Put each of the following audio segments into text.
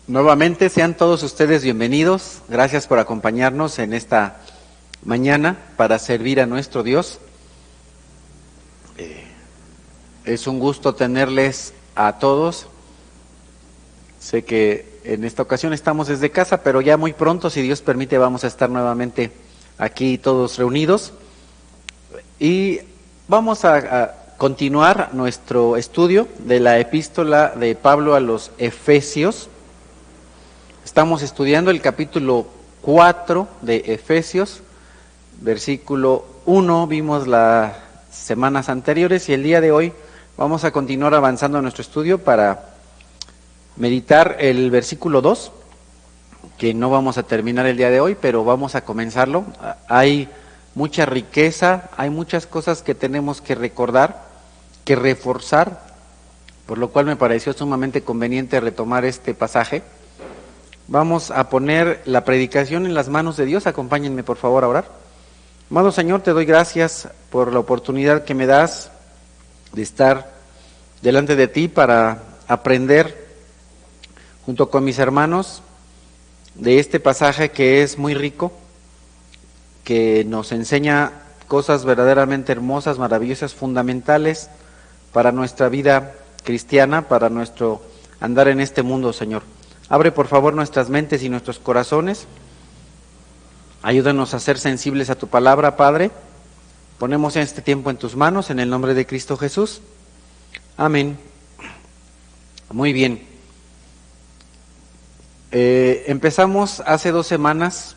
Nuevamente sean todos ustedes bienvenidos. Gracias por acompañarnos en esta mañana para servir a nuestro Dios. Es un gusto tenerles a todos. Sé que en esta ocasión estamos desde casa, pero ya muy pronto, si Dios permite, vamos a estar nuevamente aquí todos reunidos. Y vamos a continuar nuestro estudio de la epístola de Pablo a los Efesios. Estamos estudiando el capítulo 4 de Efesios, versículo 1, vimos las semanas anteriores y el día de hoy vamos a continuar avanzando en nuestro estudio para meditar el versículo 2, que no vamos a terminar el día de hoy, pero vamos a comenzarlo. Hay mucha riqueza, hay muchas cosas que tenemos que recordar, que reforzar, por lo cual me pareció sumamente conveniente retomar este pasaje. Vamos a poner la predicación en las manos de Dios. Acompáñenme por favor a orar. Amado Señor, te doy gracias por la oportunidad que me das de estar delante de ti para aprender junto con mis hermanos de este pasaje que es muy rico, que nos enseña cosas verdaderamente hermosas, maravillosas, fundamentales para nuestra vida cristiana, para nuestro andar en este mundo, Señor. Abre por favor nuestras mentes y nuestros corazones. Ayúdanos a ser sensibles a tu palabra, Padre. Ponemos este tiempo en tus manos, en el nombre de Cristo Jesús. Amén. Muy bien. Empezamos hace 2 semanas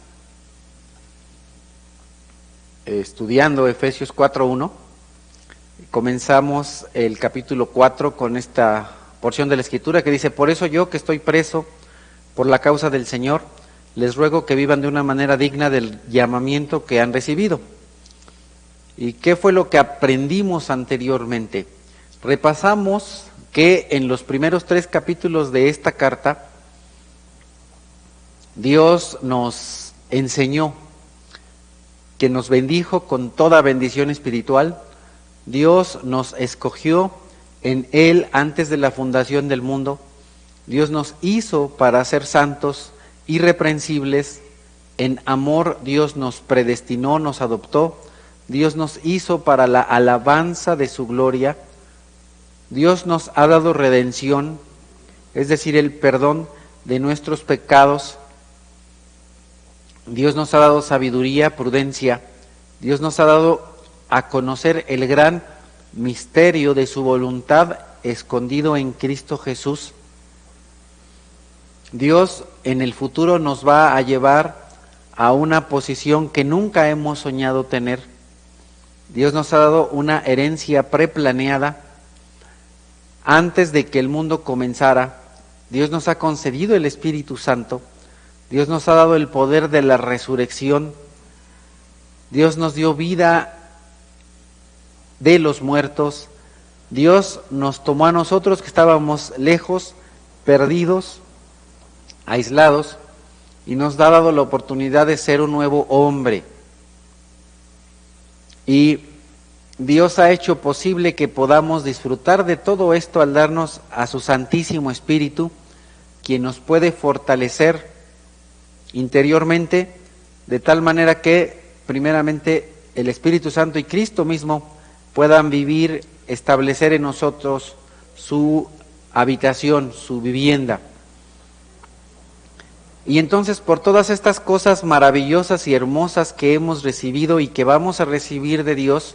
estudiando Efesios 4:1. Comenzamos el capítulo 4 con esta porción de la Escritura que dice: por eso yo, que estoy preso por la causa del Señor, les ruego que vivan de una manera digna del llamamiento que han recibido. ¿Y qué fue lo que aprendimos anteriormente? Repasamos que en los primeros 3 capítulos de esta carta, Dios nos enseñó, que nos bendijo con toda bendición espiritual. Dios nos escogió en Él antes de la fundación del mundo. Dios nos hizo para ser santos, irreprensibles. En amor Dios nos predestinó, nos adoptó. Dios nos hizo para la alabanza de su gloria. Dios nos ha dado redención, es decir, el perdón de nuestros pecados. Dios nos ha dado sabiduría, prudencia. Dios nos ha dado a conocer el gran misterio de su voluntad escondido en Cristo Jesús. Dios en el futuro nos va a llevar a una posición que nunca hemos soñado tener. Dios nos ha dado una herencia preplaneada. Antes de que el mundo comenzara, Dios nos ha concedido el Espíritu Santo. Dios nos ha dado el poder de la resurrección. Dios nos dio vida de los muertos. Dios nos tomó a nosotros que estábamos lejos, perdidos, aislados, y nos ha dado la oportunidad de ser un nuevo hombre. Y Dios ha hecho posible que podamos disfrutar de todo esto al darnos a su Santísimo Espíritu, quien nos puede fortalecer interiormente, de tal manera que primeramente el Espíritu Santo y Cristo mismo puedan vivir, establecer en nosotros su habitación, su vivienda. Y entonces, por todas estas cosas maravillosas y hermosas que hemos recibido y que vamos a recibir de Dios,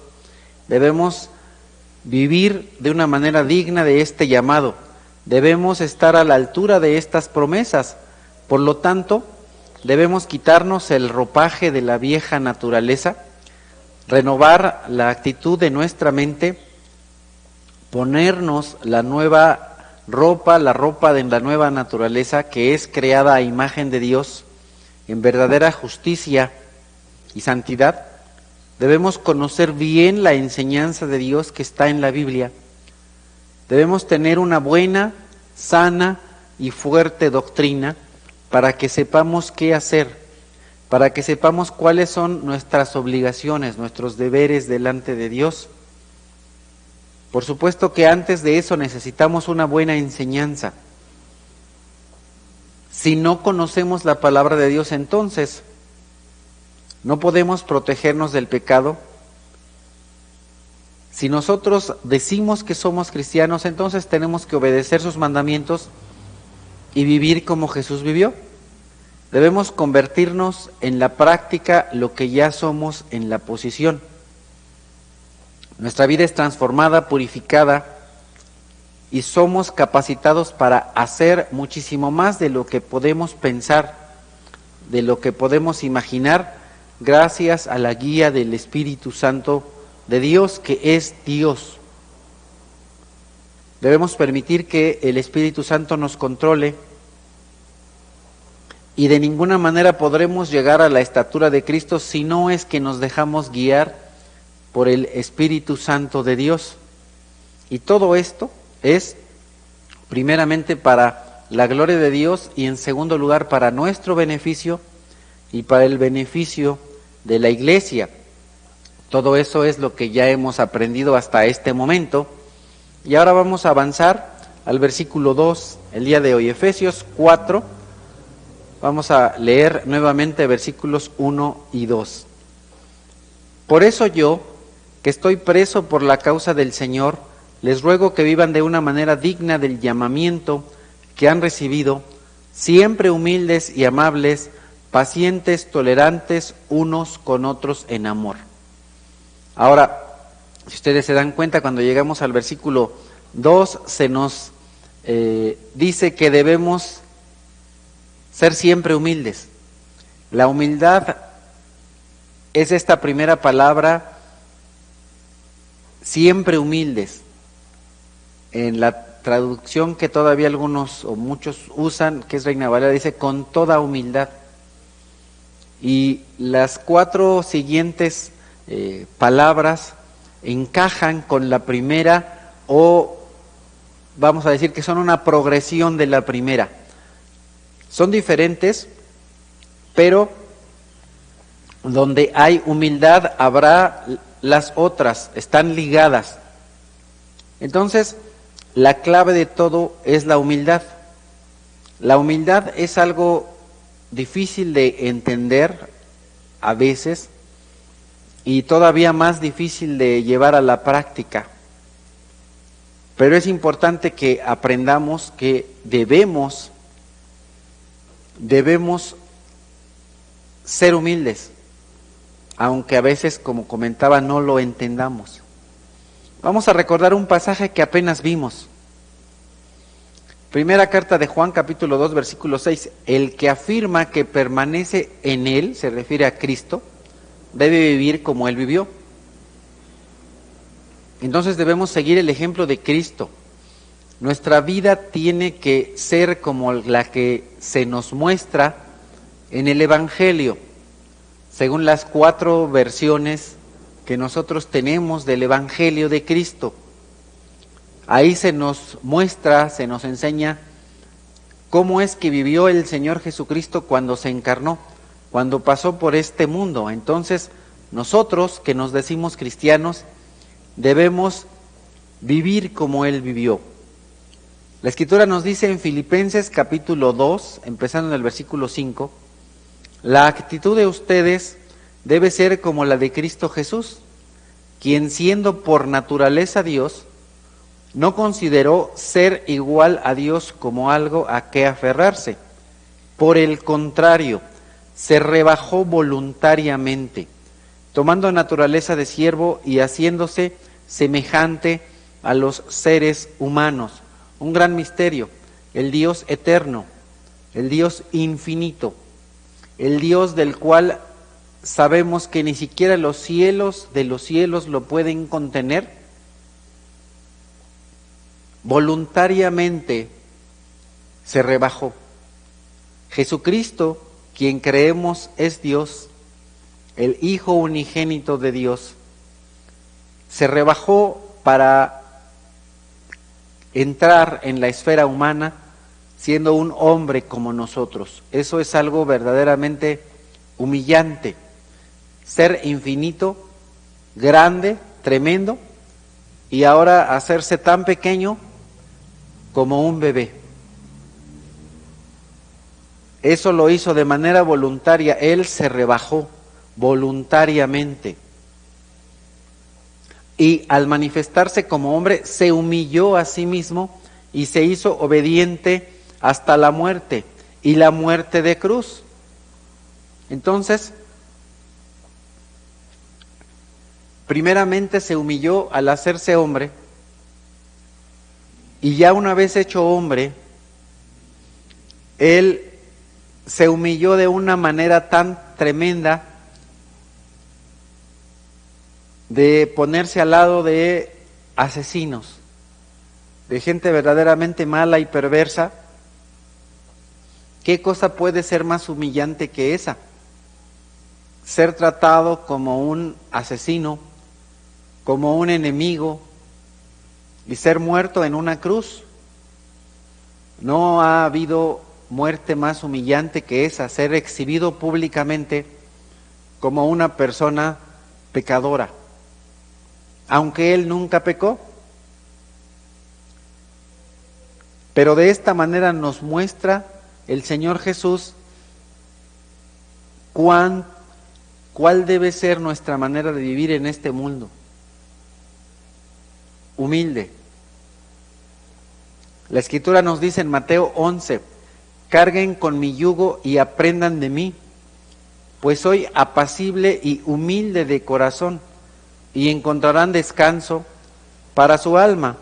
debemos vivir de una manera digna de este llamado. Debemos estar a la altura de estas promesas. Por lo tanto, debemos quitarnos el ropaje de la vieja naturaleza, renovar la actitud de nuestra mente, ponernos la nueva ropa, la ropa de la nueva naturaleza que es creada a imagen de Dios en verdadera justicia y santidad. Debemos conocer bien la enseñanza de Dios que está en la Biblia. Debemos tener una buena, sana y fuerte doctrina para que sepamos qué hacer, para que sepamos cuáles son nuestras obligaciones, nuestros deberes delante de Dios. Por supuesto que antes de eso necesitamos una buena enseñanza. Si no conocemos la palabra de Dios, entonces no podemos protegernos del pecado. Si nosotros decimos que somos cristianos, entonces tenemos que obedecer sus mandamientos y vivir como Jesús vivió. Debemos convertirnos en la práctica lo que ya somos en la posición. Nuestra vida es transformada, purificada, y somos capacitados para hacer muchísimo más de lo que podemos pensar, de lo que podemos imaginar, gracias a la guía del Espíritu Santo de Dios, que es Dios. Debemos permitir que el Espíritu Santo nos controle, y de ninguna manera podremos llegar a la estatura de Cristo si no es que nos dejamos guiar por el Espíritu Santo de Dios. Y todo esto es primeramente para la gloria de Dios y en segundo lugar para nuestro beneficio y para el beneficio de la iglesia. Todo eso es lo que ya hemos aprendido hasta este momento. Y ahora vamos a avanzar al versículo 2 el día de hoy, Efesios 4. Vamos a leer nuevamente versículos 1 y 2. Por eso yo, que estoy preso por la causa del Señor, les ruego que vivan de una manera digna del llamamiento que han recibido, siempre humildes y amables, pacientes, tolerantes unos con otros en amor. Ahora, si ustedes se dan cuenta, cuando llegamos al versículo 2, se nos dice que debemos ser siempre humildes. La humildad es esta primera palabra, siempre humildes. En la traducción que todavía algunos o muchos usan, que es Reina Valera, dice con toda humildad. Y las 4 siguientes palabras encajan con la primera, o vamos a decir que son una progresión de la primera. Son diferentes, pero donde hay humildad habrá las otras, están ligadas. Entonces, la clave de todo es la humildad. La humildad es algo difícil de entender a veces y todavía más difícil de llevar a la práctica. Pero es importante que aprendamos que debemos ser humildes, aunque a veces, como comentaba, no lo entendamos. Vamos a recordar un pasaje que apenas vimos. Primera carta de Juan, capítulo 2, versículo 6. El que afirma que permanece en Él, se refiere a Cristo, debe vivir como Él vivió. Entonces debemos seguir el ejemplo de Cristo. Nuestra vida tiene que ser como la que se nos muestra en el Evangelio, según las 4 versiones que nosotros tenemos del Evangelio de Cristo. Ahí se nos muestra, se nos enseña cómo es que vivió el Señor Jesucristo cuando se encarnó, cuando pasó por este mundo. Entonces, nosotros que nos decimos cristianos, debemos vivir como Él vivió. La Escritura nos dice en Filipenses capítulo 2, empezando en el versículo 5, la actitud de ustedes debe ser como la de Cristo Jesús, quien siendo por naturaleza Dios, no consideró ser igual a Dios como algo a que aferrarse. Por el contrario, se rebajó voluntariamente, tomando naturaleza de siervo y haciéndose semejante a los seres humanos. Un gran misterio, el Dios eterno, el Dios infinito, el Dios del cual sabemos que ni siquiera los cielos de los cielos lo pueden contener, voluntariamente se rebajó. Jesucristo, quien creemos es Dios, el Hijo unigénito de Dios, se rebajó para entrar en la esfera humana siendo un hombre como nosotros. Eso es algo verdaderamente humillante. Ser infinito, grande, tremendo, y ahora hacerse tan pequeño como un bebé. Eso lo hizo de manera voluntaria. Él se rebajó voluntariamente. Y al manifestarse como hombre, se humilló a sí mismo y se hizo obediente hasta la muerte, y la muerte de cruz. Entonces, primeramente se humilló al hacerse hombre, y ya una vez hecho hombre, Él se humilló de una manera tan tremenda de ponerse al lado de asesinos, de gente verdaderamente mala y perversa. ¿Qué cosa puede ser más humillante que esa? Ser tratado como un asesino, como un enemigo, y ser muerto en una cruz. No ha habido muerte más humillante que esa, ser exhibido públicamente como una persona pecadora, aunque él nunca pecó. Pero de esta manera nos muestra el Señor Jesús cuál debe ser nuestra manera de vivir en este mundo. Humilde. La Escritura nos dice en Mateo 11, carguen con mi yugo y aprendan de mí, pues soy apacible y humilde de corazón, y encontrarán descanso para su alma.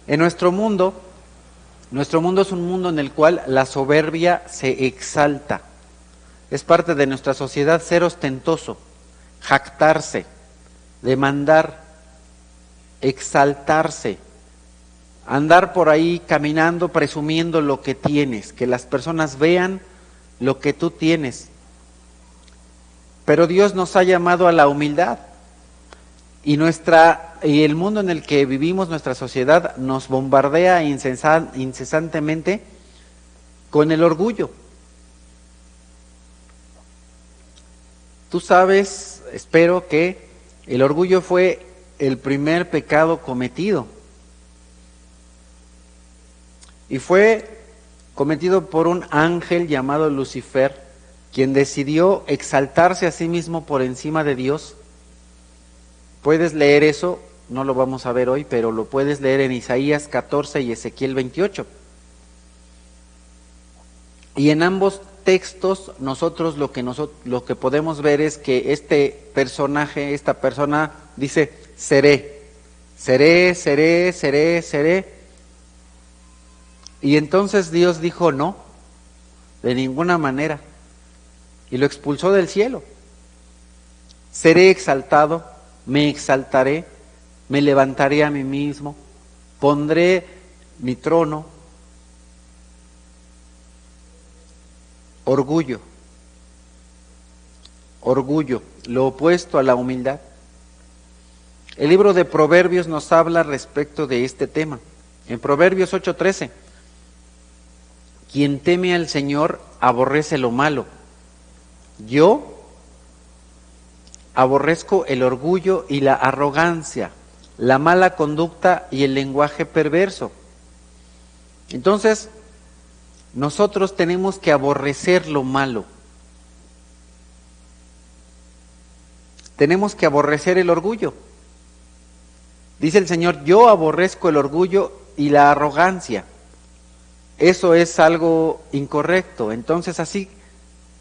En nuestro mundo es un mundo en el cual la soberbia se exalta. Es parte de nuestra sociedad ser ostentoso, jactarse, demandar, exaltarse, andar por ahí caminando presumiendo lo que tienes, que las personas vean lo que tú tienes. Pero Dios nos ha llamado a la humildad, y el mundo en el que vivimos, nuestra sociedad, nos bombardea incesantemente con el orgullo. Tú sabes, espero, que el orgullo fue el primer pecado cometido. Y fue cometido por un ángel llamado Lucifer, quien decidió exaltarse a sí mismo por encima de Dios. Puedes leer eso, no lo vamos a ver hoy, pero lo puedes leer en Isaías 14 y Ezequiel 28. Y en ambos textos nosotros lo que podemos ver es que este personaje, esta persona dice, seré. Y entonces Dios dijo no, de ninguna manera, y lo expulsó del cielo. Seré exaltado, me exaltaré, me levantaré a mí mismo, pondré mi trono. Orgullo, lo opuesto a la humildad. El libro de Proverbios nos habla respecto de este tema. En Proverbios 8:13, quien teme al Señor aborrece lo malo. Yo aborrezco el orgullo y la arrogancia, la mala conducta y el lenguaje perverso. Entonces, nosotros tenemos que aborrecer lo malo. Tenemos que aborrecer el orgullo. Dice el Señor, yo aborrezco el orgullo y la arrogancia. Eso es algo incorrecto. Entonces, así,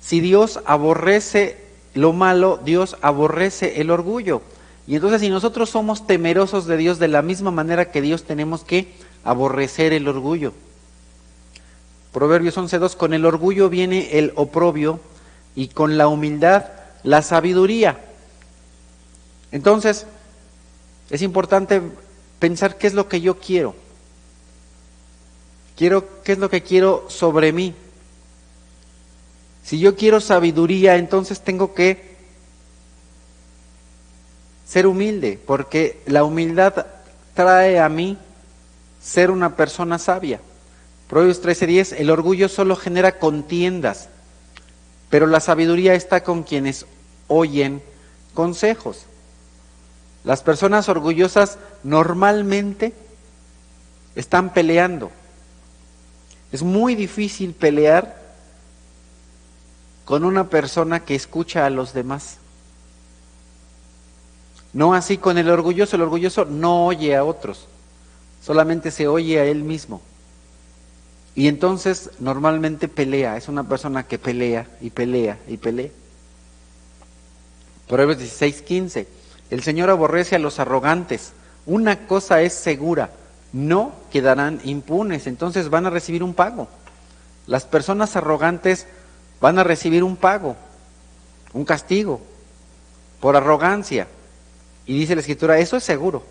si Dios aborrece lo malo, Dios aborrece el orgullo. Y entonces, si nosotros somos temerosos de Dios de la misma manera que Dios, tenemos que aborrecer el orgullo. Proverbios 11:2, con el orgullo viene el oprobio y con la humildad la sabiduría. Entonces, es importante pensar qué es lo que yo quiero. ¿Qué es lo que quiero sobre mí? Si yo quiero sabiduría, entonces tengo que ser humilde, porque la humildad trae a mí ser una persona sabia. Proverbios 13:10, el orgullo solo genera contiendas, pero la sabiduría está con quienes oyen consejos. Las personas orgullosas normalmente están peleando. Es muy difícil pelear con una persona que escucha a los demás. No así con el orgulloso no oye a otros, solamente se oye a él mismo. Y entonces normalmente pelea, es una persona que pelea y pelea y pelea. Proverbios 16:15, el Señor aborrece a los arrogantes, una cosa es segura, no quedarán impunes, entonces van a recibir un pago. Las personas arrogantes van a recibir un pago, un castigo, por arrogancia. Y dice la Escritura, eso es seguro.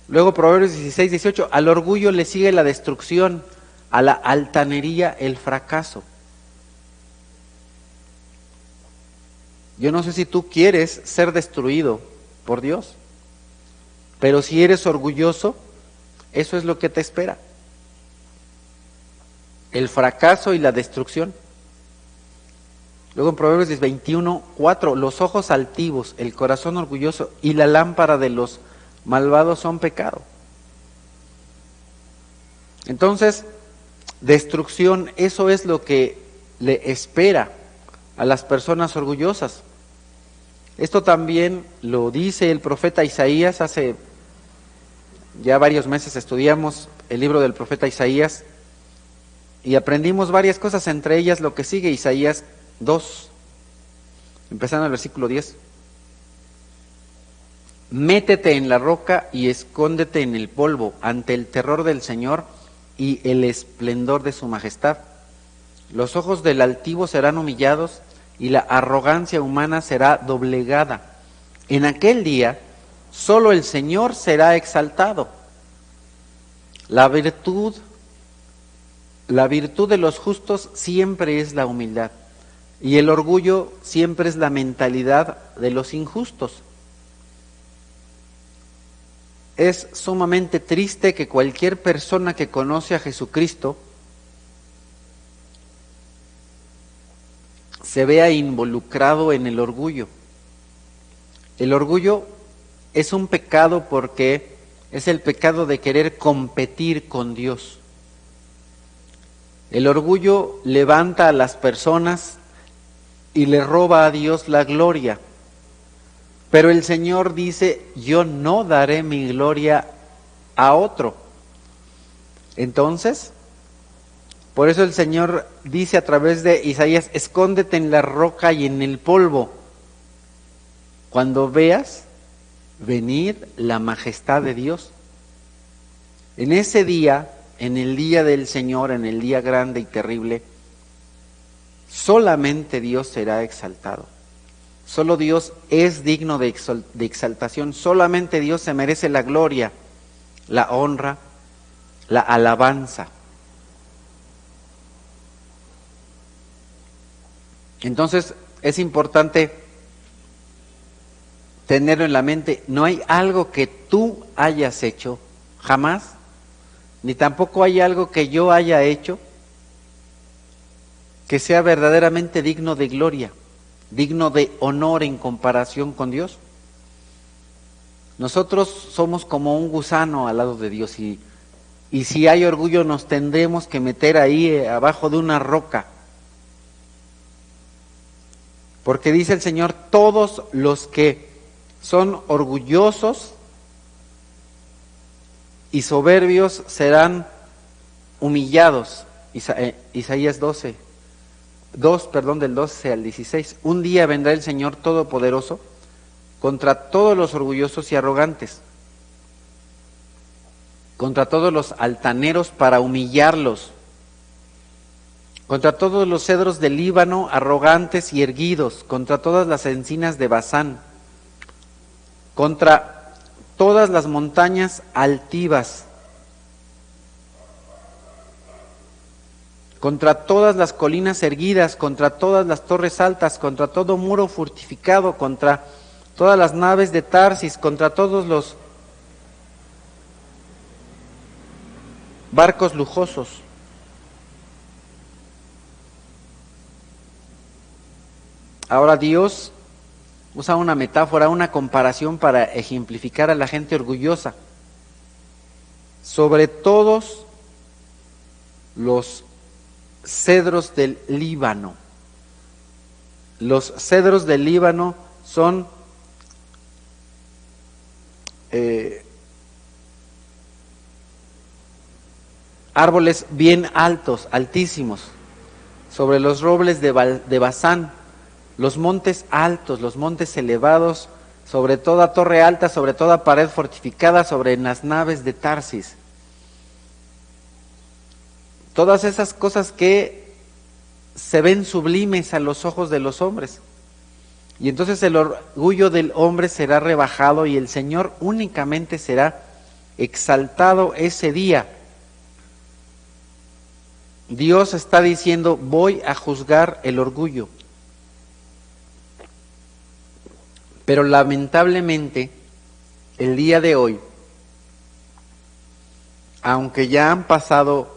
Luego Proverbios 16:18, al orgullo le sigue la destrucción, a la altanería el fracaso. Yo no sé si tú quieres ser destruido por Dios, pero si eres orgulloso, eso es lo que te espera. El fracaso y la destrucción. Luego en Proverbios 21:4, los ojos altivos, el corazón orgulloso y la lámpara de los malvados son pecado. Entonces, destrucción, eso es lo que le espera a las personas orgullosas. Esto también lo dice el profeta Isaías. Hace ya varios meses estudiamos el libro del profeta Isaías y aprendimos varias cosas, entre ellas lo que sigue, Isaías 2, empezando el versículo 10. Métete en la roca y escóndete en el polvo ante el terror del Señor y el esplendor de su majestad. Los ojos del altivo serán humillados y la arrogancia humana será doblegada. En aquel día solo el Señor será exaltado. La virtud de los justos siempre es la humildad, y el orgullo siempre es la mentalidad de los injustos. Es sumamente triste que cualquier persona que conoce a Jesucristo se vea involucrado en el orgullo. El orgullo es un pecado porque es el pecado de querer competir con Dios. El orgullo levanta a las personas y le roba a Dios la gloria. Pero el Señor dice, yo no daré mi gloria a otro. Entonces, por eso el Señor dice a través de Isaías, escóndete en la roca y en el polvo, cuando veas venir la majestad de Dios. En ese día, en el día del Señor, en el día grande y terrible, solamente Dios será exaltado. Solo Dios es digno de exaltación, solamente Dios se merece la gloria, la honra, la alabanza. Entonces es importante tenerlo en la mente, no hay algo que tú hayas hecho, jamás, ni tampoco hay algo que yo haya hecho que sea verdaderamente digno de gloria, digno de honor en comparación con Dios. Nosotros somos como un gusano al lado de Dios y si hay orgullo nos tendremos que meter ahí abajo de una roca. Porque dice el Señor, todos los que son orgullosos y soberbios serán humillados. Isaías 2, del 12 al 16. Un día vendrá el Señor Todopoderoso contra todos los orgullosos y arrogantes, contra todos los altaneros para humillarlos, contra todos los cedros del Líbano arrogantes y erguidos, contra todas las encinas de Basán, contra todas las montañas altivas, contra todas las colinas erguidas, contra todas las torres altas, contra todo muro fortificado, contra todas las naves de Tarsis, contra todos los barcos lujosos. Ahora Dios usa una metáfora, una comparación para ejemplificar a la gente orgullosa. Sobre todos los cedros del Líbano. Los cedros del Líbano son árboles bien altos, altísimos, sobre los robles de Basán, los montes altos, los montes elevados, sobre toda torre alta, sobre toda pared fortificada, sobre las naves de Tarsis. Todas esas cosas que se ven sublimes a los ojos de los hombres. Y entonces el orgullo del hombre será rebajado y el Señor únicamente será exaltado ese día. Dios está diciendo, voy a juzgar el orgullo. Pero lamentablemente, el día de hoy, aunque ya han pasado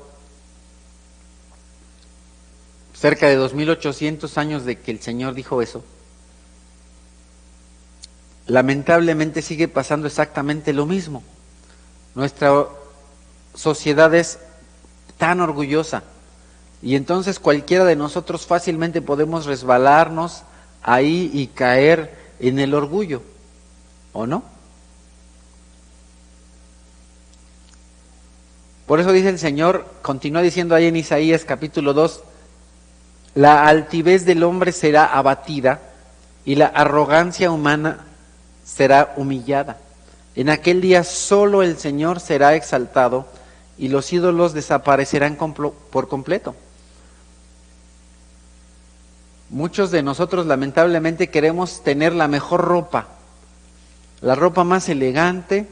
cerca de 2800 años de que el Señor dijo eso, lamentablemente sigue pasando exactamente lo mismo. Nuestra sociedad es tan orgullosa y entonces cualquiera de nosotros fácilmente podemos resbalarnos ahí y caer en el orgullo, ¿o no? Por eso dice el Señor, continúa diciendo ahí en Isaías capítulo 2, la altivez del hombre será abatida y la arrogancia humana será humillada. En aquel día solo el Señor será exaltado y los ídolos desaparecerán por completo. Muchos de nosotros lamentablemente queremos tener la mejor ropa, la ropa más elegante,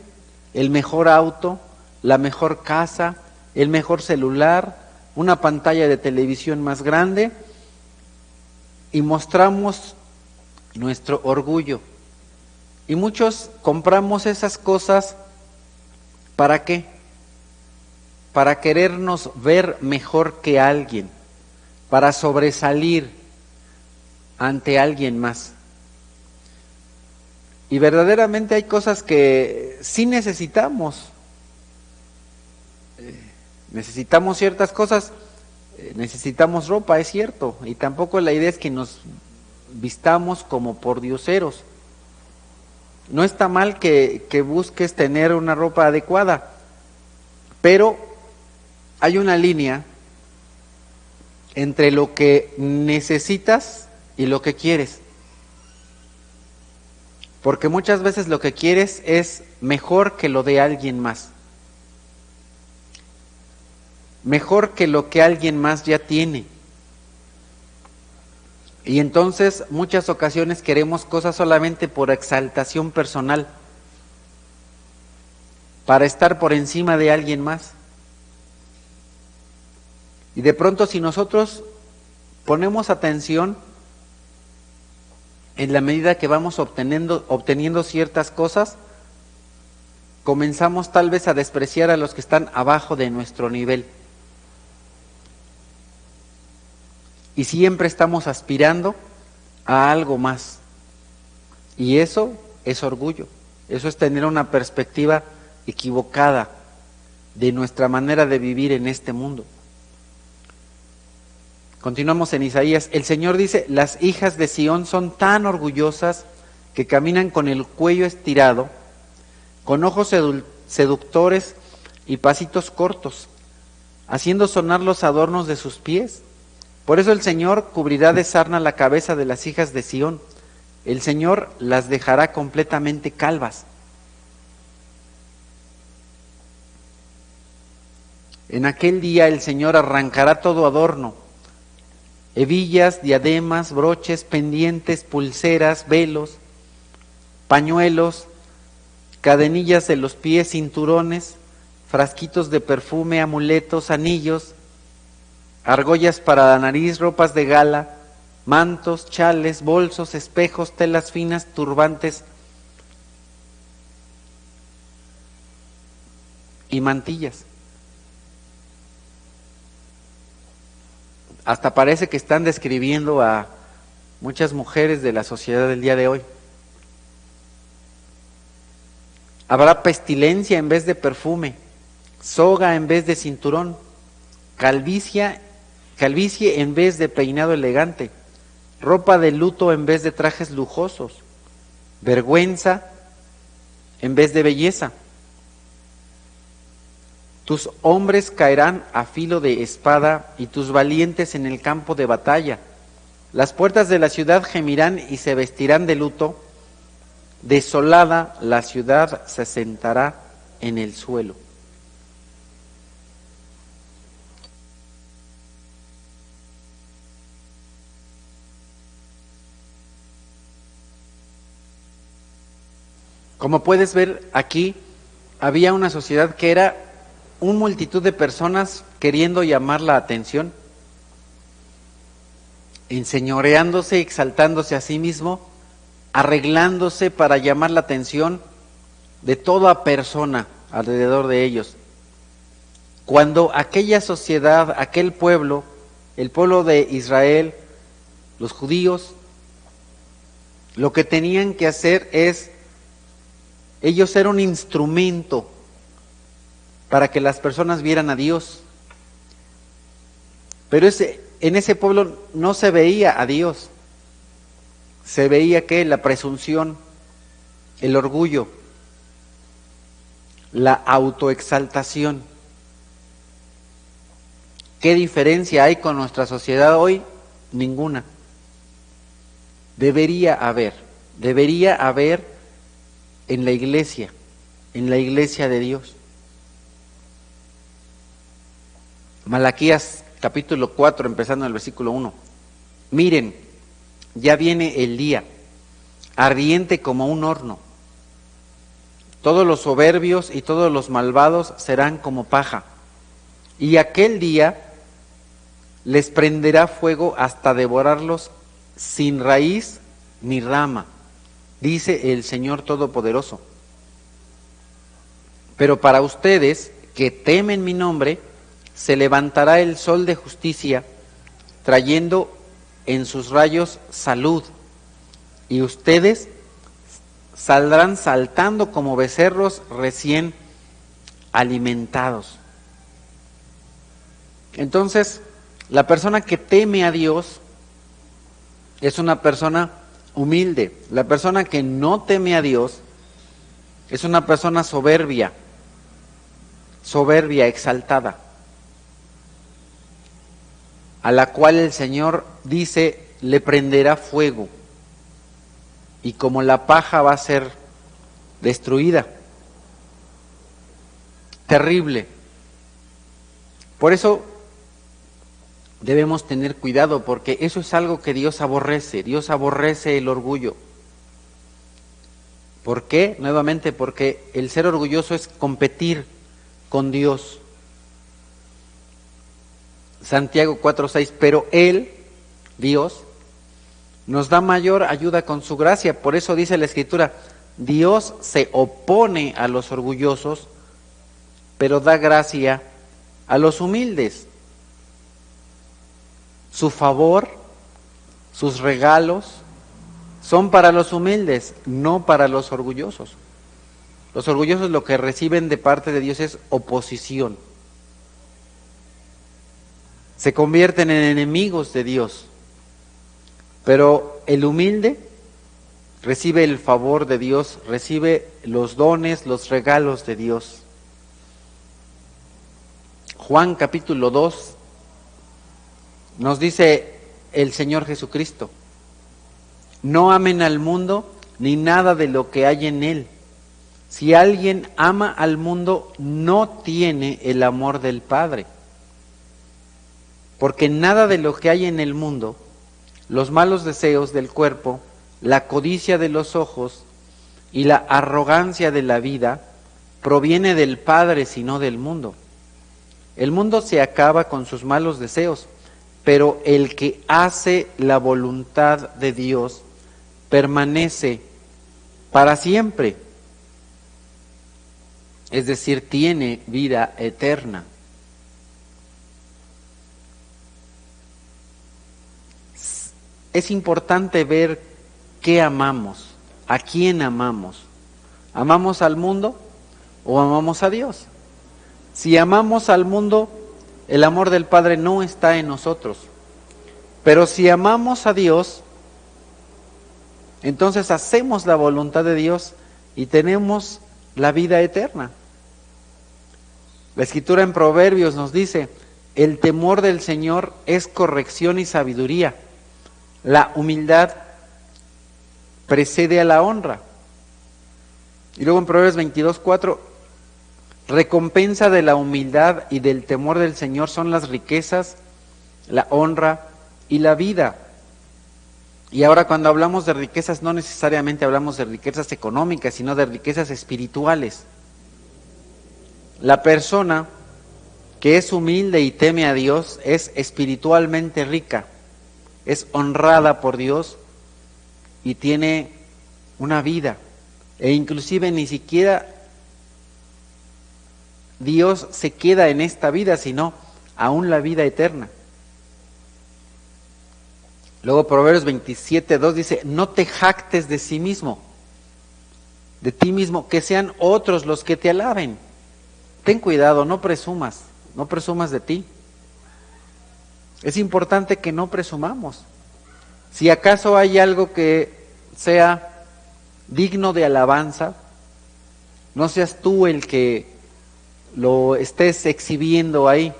el mejor auto, la mejor casa, el mejor celular, una pantalla de televisión más grande y mostramos nuestro orgullo. Y muchos compramos esas cosas, ¿para qué? Para querernos ver mejor que alguien, para sobresalir ante alguien más. Y verdaderamente hay cosas que sí necesitamos. Necesitamos ciertas cosas, necesitamos ropa, es cierto, y tampoco la idea es que nos vistamos como pordioseros. No está mal que busques tener una ropa adecuada, pero hay una línea entre lo que necesitas y lo que quieres. Porque muchas veces lo que quieres es mejor que lo de alguien más. Mejor que lo que alguien más ya tiene. Y entonces muchas ocasiones queremos cosas solamente por exaltación personal, para estar por encima de alguien más. Y de pronto si nosotros ponemos atención, en la medida que vamos obteniendo ciertas cosas, comenzamos tal vez a despreciar a los que están abajo de nuestro nivel. Y siempre estamos aspirando a algo más. Y eso es orgullo. Eso es tener una perspectiva equivocada de nuestra manera de vivir en este mundo. Continuamos en Isaías. El Señor dice, las hijas de Sión son tan orgullosas que caminan con el cuello estirado, con ojos seductores y pasitos cortos, haciendo sonar los adornos de sus pies. Por eso el Señor cubrirá de sarna la cabeza de las hijas de Sión. El Señor las dejará completamente calvas. En aquel día el Señor arrancará todo adorno, hebillas, diademas, broches, pendientes, pulseras, velos, pañuelos, cadenillas de los pies, cinturones, frasquitos de perfume, amuletos, anillos, argollas para la nariz, ropas de gala, mantos, chales, bolsos, espejos, telas finas, turbantes y mantillas. Hasta parece que están describiendo a muchas mujeres de la sociedad del día de hoy. Habrá pestilencia en vez de perfume, soga en vez de cinturón, calvicie calvicie en vez de peinado elegante, ropa de luto en vez de trajes lujosos, vergüenza en vez de belleza. Tus hombres caerán a filo de espada y tus valientes en el campo de batalla. Las puertas de la ciudad gemirán y se vestirán de luto. Desolada la ciudad se sentará en el suelo. Como puedes ver aquí, había una sociedad que era una multitud de personas queriendo llamar la atención, enseñoreándose, exaltándose a sí mismo, arreglándose para llamar la atención de toda persona alrededor de ellos. Cuando aquella sociedad, aquel pueblo, el pueblo de Israel, los judíos, lo que tenían que hacer es, ellos eran un instrumento para que las personas vieran a Dios. Pero en ese pueblo no se veía a Dios. Se veía que la presunción, el orgullo, la autoexaltación. ¿Qué diferencia hay con nuestra sociedad hoy? Ninguna. Debería haber en la iglesia de Dios. Malaquías capítulo 4, empezando en el versículo 1. Miren, ya viene el día, ardiente como un horno. Todos los soberbios y todos los malvados serán como paja. Y aquel día les prenderá fuego hasta devorarlos sin raíz ni rama, dice el Señor Todopoderoso. Pero para ustedes que temen mi nombre, se levantará el sol de justicia, trayendo en sus rayos salud, y ustedes saldrán saltando como becerros recién alimentados. Entonces, la persona que teme a Dios es una persona humilde. La persona que no teme a Dios es una persona soberbia, exaltada, a la cual el Señor dice le prenderá fuego, y como la paja va a ser destruida. Terrible. Por eso debemos tener cuidado, porque eso es algo que Dios aborrece. Dios aborrece el orgullo. ¿Por qué? Nuevamente, porque el ser orgulloso es competir con Dios. Santiago 4:6, pero Él, Dios, nos da mayor ayuda con su gracia. Por eso dice la Escritura, Dios se opone a los orgullosos, pero da gracia a los humildes. Su favor, sus regalos, son para los humildes, no para los orgullosos. Los orgullosos lo que reciben de parte de Dios es oposición. Se convierten en enemigos de Dios. Pero el humilde recibe el favor de Dios, recibe los dones, los regalos de Dios. Juan capítulo 2 nos dice el Señor Jesucristo, no amen al mundo ni nada de lo que hay en él. Si alguien ama al mundo, no tiene el amor del Padre. Porque nada de lo que hay en el mundo, los malos deseos del cuerpo, la codicia de los ojos y la arrogancia de la vida, proviene del Padre, sino del mundo. El mundo se acaba con sus malos deseos, pero el que hace la voluntad de Dios permanece para siempre. Es decir, tiene vida eterna. Es importante ver qué amamos, a quién amamos. ¿Amamos al mundo o amamos a Dios? Si amamos al mundo, el amor del Padre no está en nosotros. Pero si amamos a Dios, entonces hacemos la voluntad de Dios y tenemos la vida eterna. La Escritura en Proverbios nos dice: el temor del Señor es corrección y sabiduría. La humildad precede a la honra. Y luego en Proverbios 22:4, recompensa de la humildad y del temor del Señor son las riquezas, la honra y la vida. Y ahora cuando hablamos de riquezas, no necesariamente hablamos de riquezas económicas, sino de riquezas espirituales. La persona que es humilde y teme a Dios es espiritualmente rica, es honrada por Dios y tiene una vida. E inclusive ni siquiera Dios se queda en esta vida, sino aún la vida eterna. Luego Proverbios 27:2 dice: no te jactes de sí mismo, de ti mismo, que sean otros los que te alaben. Ten cuidado, no presumas de ti. Es importante que no presumamos. Si acaso hay algo que sea digno de alabanza, no seas tú el que lo estés exhibiendo ahí.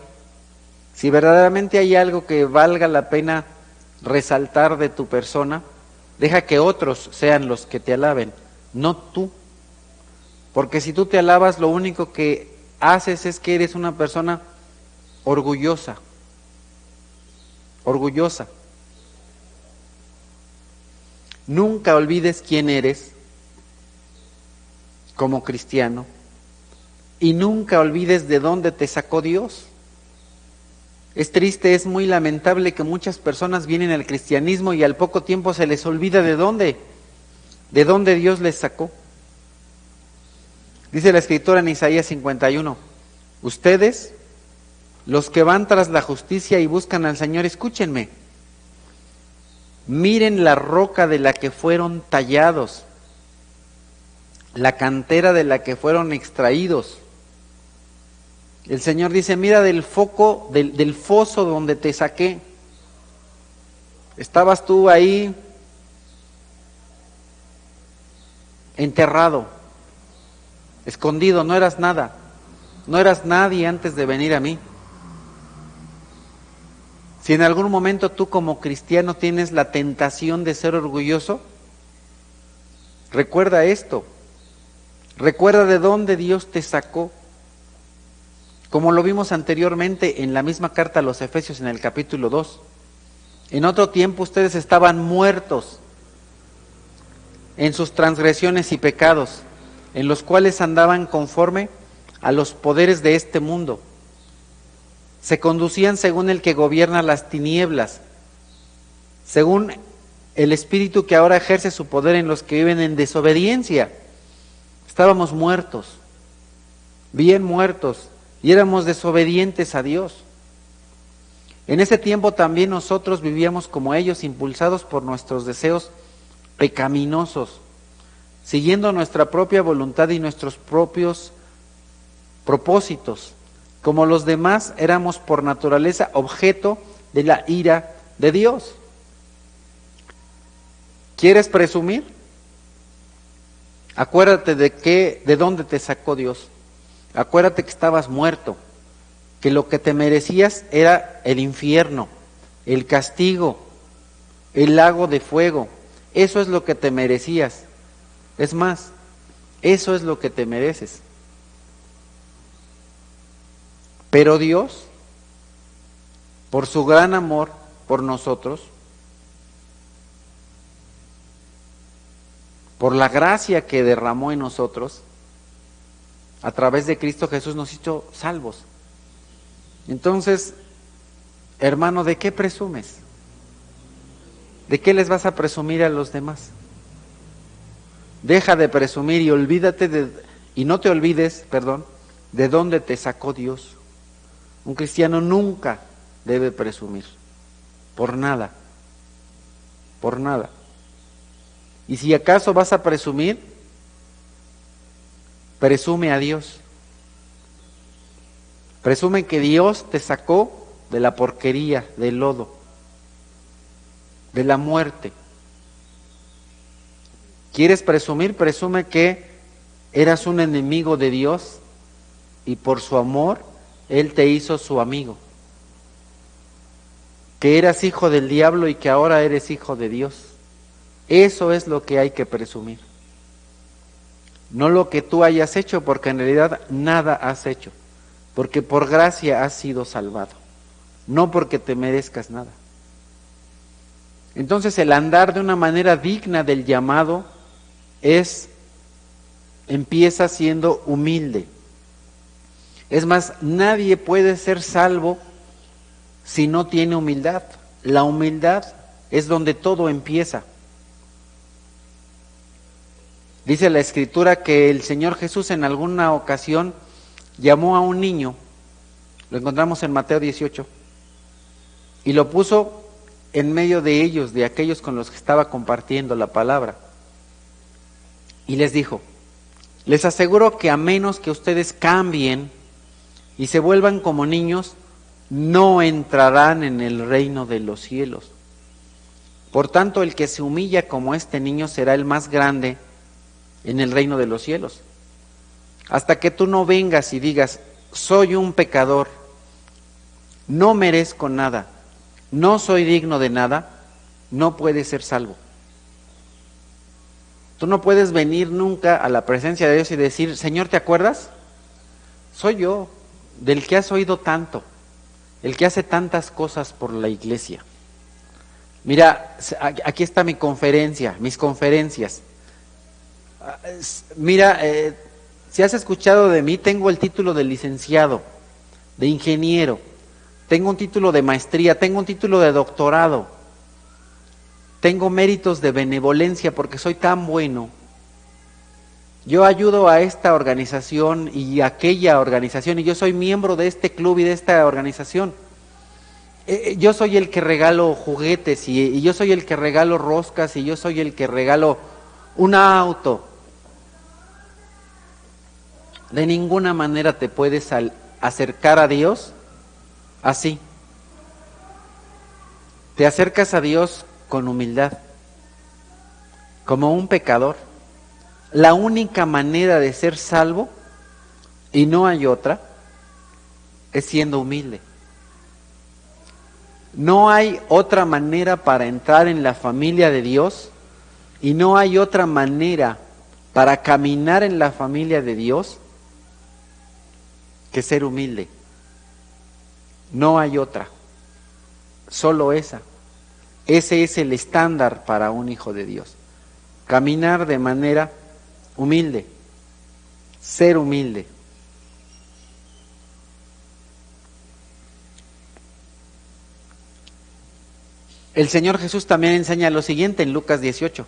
Si verdaderamente hay algo que valga la pena resaltar de tu persona, deja que otros sean los que te alaben, no tú. Porque si tú te alabas, lo único que haces es que eres una persona orgullosa. Nunca olvides quién eres como cristiano y nunca olvides de dónde te sacó Dios. Es triste, es muy lamentable que muchas personas vienen al cristianismo y al poco tiempo se les olvida de dónde Dios les sacó. Dice la Escritura en Isaías 51, ustedes, los que van tras la justicia y buscan al Señor, escúchenme. Miren la roca de la que fueron tallados, la cantera de la que fueron extraídos. El Señor dice: mira del foso donde te saqué. Estabas tú ahí enterrado, escondido, no eras nada, no eras nadie antes de venir a mí. Si en algún momento tú como cristiano tienes la tentación de ser orgulloso, recuerda esto, recuerda de dónde Dios te sacó. Como lo vimos anteriormente en la misma carta a los Efesios en el capítulo 2. En otro tiempo ustedes estaban muertos en sus transgresiones y pecados, en los cuales andaban conforme a los poderes de este mundo. Se conducían según el que gobierna las tinieblas, según el espíritu que ahora ejerce su poder en los que viven en desobediencia. Estábamos muertos, bien muertos, y éramos desobedientes a Dios. En ese tiempo también nosotros vivíamos como ellos, impulsados por nuestros deseos pecaminosos, siguiendo nuestra propia voluntad y nuestros propios propósitos. Como los demás, éramos por naturaleza objeto de la ira de Dios. ¿Quieres presumir? Acuérdate de dónde te sacó Dios. Acuérdate que estabas muerto, que lo que te merecías era el infierno, el castigo, el lago de fuego. Eso es lo que te merecías. Es más, eso es lo que te mereces. Pero Dios, por su gran amor por nosotros, por la gracia que derramó en nosotros, a través de Cristo Jesús nos hizo salvos. Entonces, hermano, ¿de qué presumes? ¿De qué les vas a presumir a los demás? Deja de presumir y no te olvides, de dónde te sacó Dios. Un cristiano nunca debe presumir, por nada. Y si acaso vas a presumir, presume a Dios. Presume que Dios te sacó de la porquería, del lodo, de la muerte. ¿Quieres presumir? Presume que eras un enemigo de Dios y por su amor Él te hizo su amigo. Que eras hijo del diablo y que ahora eres hijo de Dios. Eso es lo que hay que presumir. No lo que tú hayas hecho, porque en realidad nada has hecho. Porque por gracia has sido salvado. No porque te merezcas nada. Entonces el andar de una manera digna del llamado empieza siendo humilde. Es más, nadie puede ser salvo si no tiene humildad. La humildad es donde todo empieza. Dice la Escritura que el Señor Jesús en alguna ocasión llamó a un niño, lo encontramos en Mateo 18, y lo puso en medio de ellos, de aquellos con los que estaba compartiendo la palabra. Y les dijo, les aseguro que a menos que ustedes cambien y se vuelvan como niños, no entrarán en el reino de los cielos. Por tanto, el que se humilla como este niño será el más grande en el reino de los cielos. Hasta que tú no vengas y digas, soy un pecador, no merezco nada, no soy digno de nada, no puedes ser salvo. Tú no puedes venir nunca a la presencia de Dios y decir, Señor, ¿te acuerdas? Soy yo, del que has oído tanto, el que hace tantas cosas por la iglesia. Mira, aquí está mi conferencia, mis conferencias. Mira, si has escuchado de mí, tengo el título de licenciado, de ingeniero, tengo un título de maestría, tengo un título de doctorado, tengo méritos de benevolencia porque soy tan bueno. Yo ayudo a esta organización y a aquella organización y yo soy miembro de este club y de esta organización. Yo soy el que regalo juguetes y yo soy el que regalo roscas y yo soy el que regalo un auto. De ninguna manera te puedes acercar a Dios así. Te acercas a Dios con humildad, como un pecador. La única manera de ser salvo, y no hay otra, es siendo humilde. No hay otra manera para entrar en la familia de Dios y no hay otra manera para caminar en la familia de Dios que ser humilde. No hay otra, solo esa. Ese es el estándar para un hijo de Dios. Caminar de manera humilde, ser humilde. El Señor Jesús también enseña lo siguiente en Lucas 18.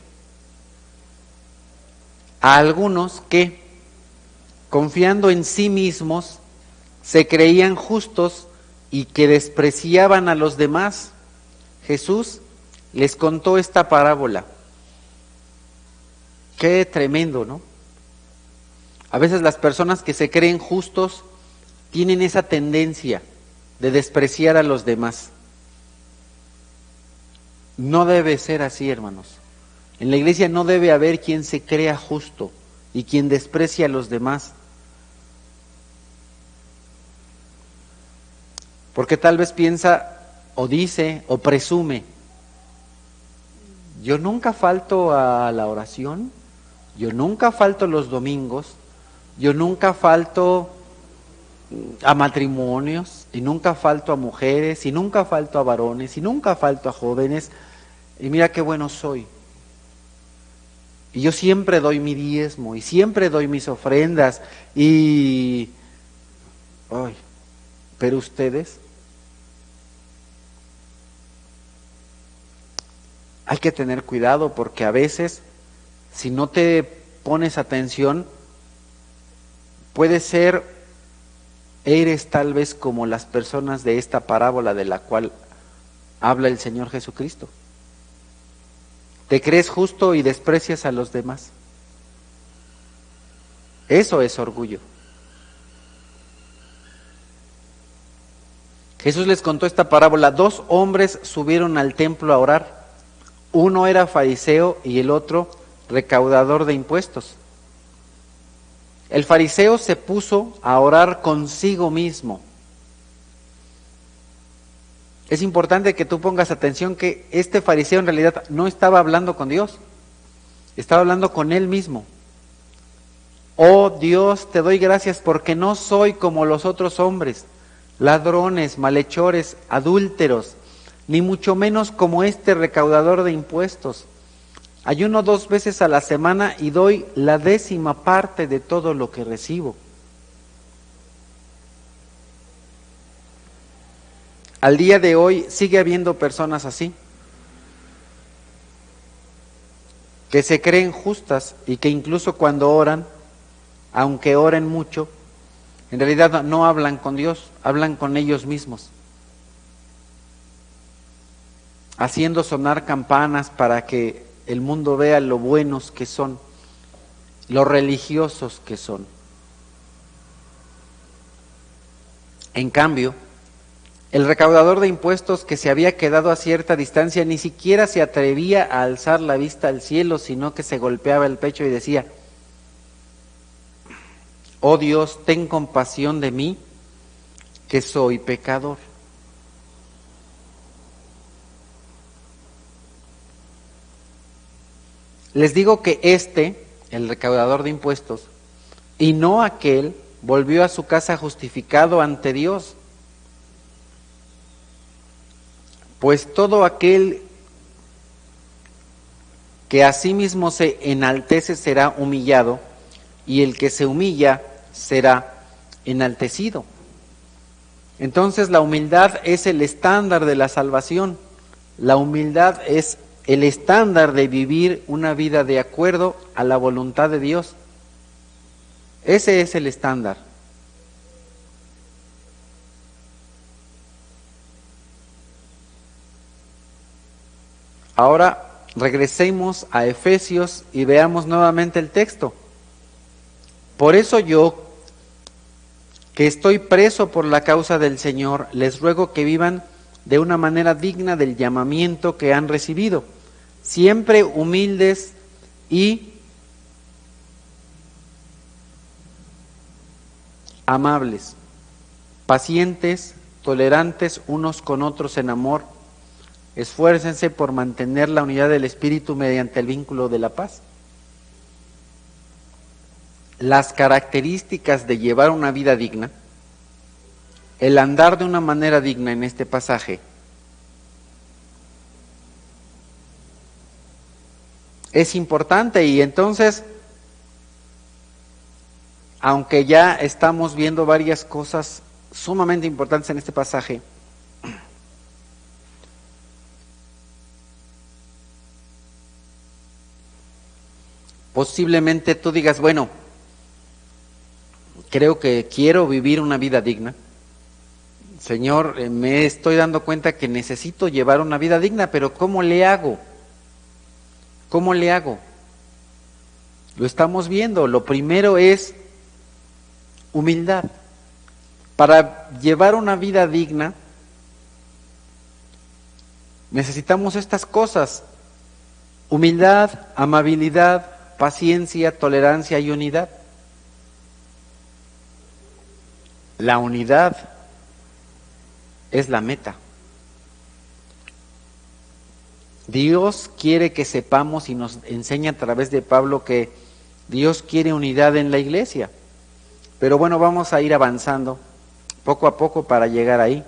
A algunos que, confiando en sí mismos, se creían justos y que despreciaban a los demás, Jesús les contó esta parábola. Qué tremendo, ¿no? A veces las personas que se creen justos tienen esa tendencia de despreciar a los demás. No debe ser así, hermanos. En la iglesia no debe haber quien se crea justo y quien desprecie a los demás. Porque tal vez piensa o dice o presume, yo nunca falto a la oración, yo nunca falto los domingos, yo nunca falto a matrimonios, y nunca falto a mujeres, y nunca falto a varones, y nunca falto a jóvenes, y mira qué bueno soy. Y yo siempre doy mi diezmo, y siempre doy mis ofrendas, pero ustedes, hay que tener cuidado porque a veces, si no te pones atención, eres tal vez como las personas de esta parábola de la cual habla el Señor Jesucristo. Te crees justo y desprecias a los demás. Eso es orgullo. Jesús les contó esta parábola. 2 hombres subieron al templo a orar. Uno era fariseo y el otro recaudador de impuestos. El fariseo se puso a orar consigo mismo. Es importante que tú pongas atención que este fariseo en realidad no estaba hablando con Dios, estaba hablando con él mismo. Oh Dios, te doy gracias porque no soy como los otros hombres, ladrones, malhechores, adúlteros, ni mucho menos como este recaudador de impuestos. Ayuno 2 veces a la semana y doy la 10ª parte de todo lo que recibo. Al día de hoy sigue habiendo personas así, que se creen justas y que incluso cuando oran, aunque oren mucho, en realidad no hablan con Dios, hablan con ellos mismos, haciendo sonar campanas para que el mundo vea lo buenos que son, lo religiosos que son. En cambio, el recaudador de impuestos, que se había quedado a cierta distancia, ni siquiera se atrevía a alzar la vista al cielo, sino que se golpeaba el pecho y decía: oh Dios, ten compasión de mí, que soy pecador. Les digo que el recaudador de impuestos, y no aquel, volvió a su casa justificado ante Dios. Pues todo aquel que a sí mismo se enaltece será humillado, y el que se humilla será enaltecido. Entonces la humildad es el estándar de la salvación. La humildad es el estándar de vivir una vida de acuerdo a la voluntad de Dios. Ese es el estándar. Ahora regresemos a Efesios y veamos nuevamente el texto. Por eso yo, que estoy preso por la causa del Señor, les ruego que vivan de una manera digna del llamamiento que han recibido, siempre humildes y amables, pacientes, tolerantes unos con otros en amor. Esfuércense por mantener la unidad del Espíritu mediante el vínculo de la paz. Las características de llevar una vida digna, el andar de una manera digna en este pasaje, es importante. Y entonces, aunque ya estamos viendo varias cosas sumamente importantes en este pasaje, posiblemente tú digas: bueno, creo que quiero vivir una vida digna. Señor, me estoy dando cuenta que necesito llevar una vida digna, pero ¿cómo le hago? ¿Cómo le hago? Lo estamos viendo. Lo primero es humildad. Para llevar una vida digna, necesitamos estas cosas: humildad, amabilidad, paciencia, tolerancia y unidad. La unidad es la meta. Dios quiere que sepamos, y nos enseña a través de Pablo, que Dios quiere unidad en la iglesia. Pero bueno, vamos a ir avanzando poco a poco para llegar ahí.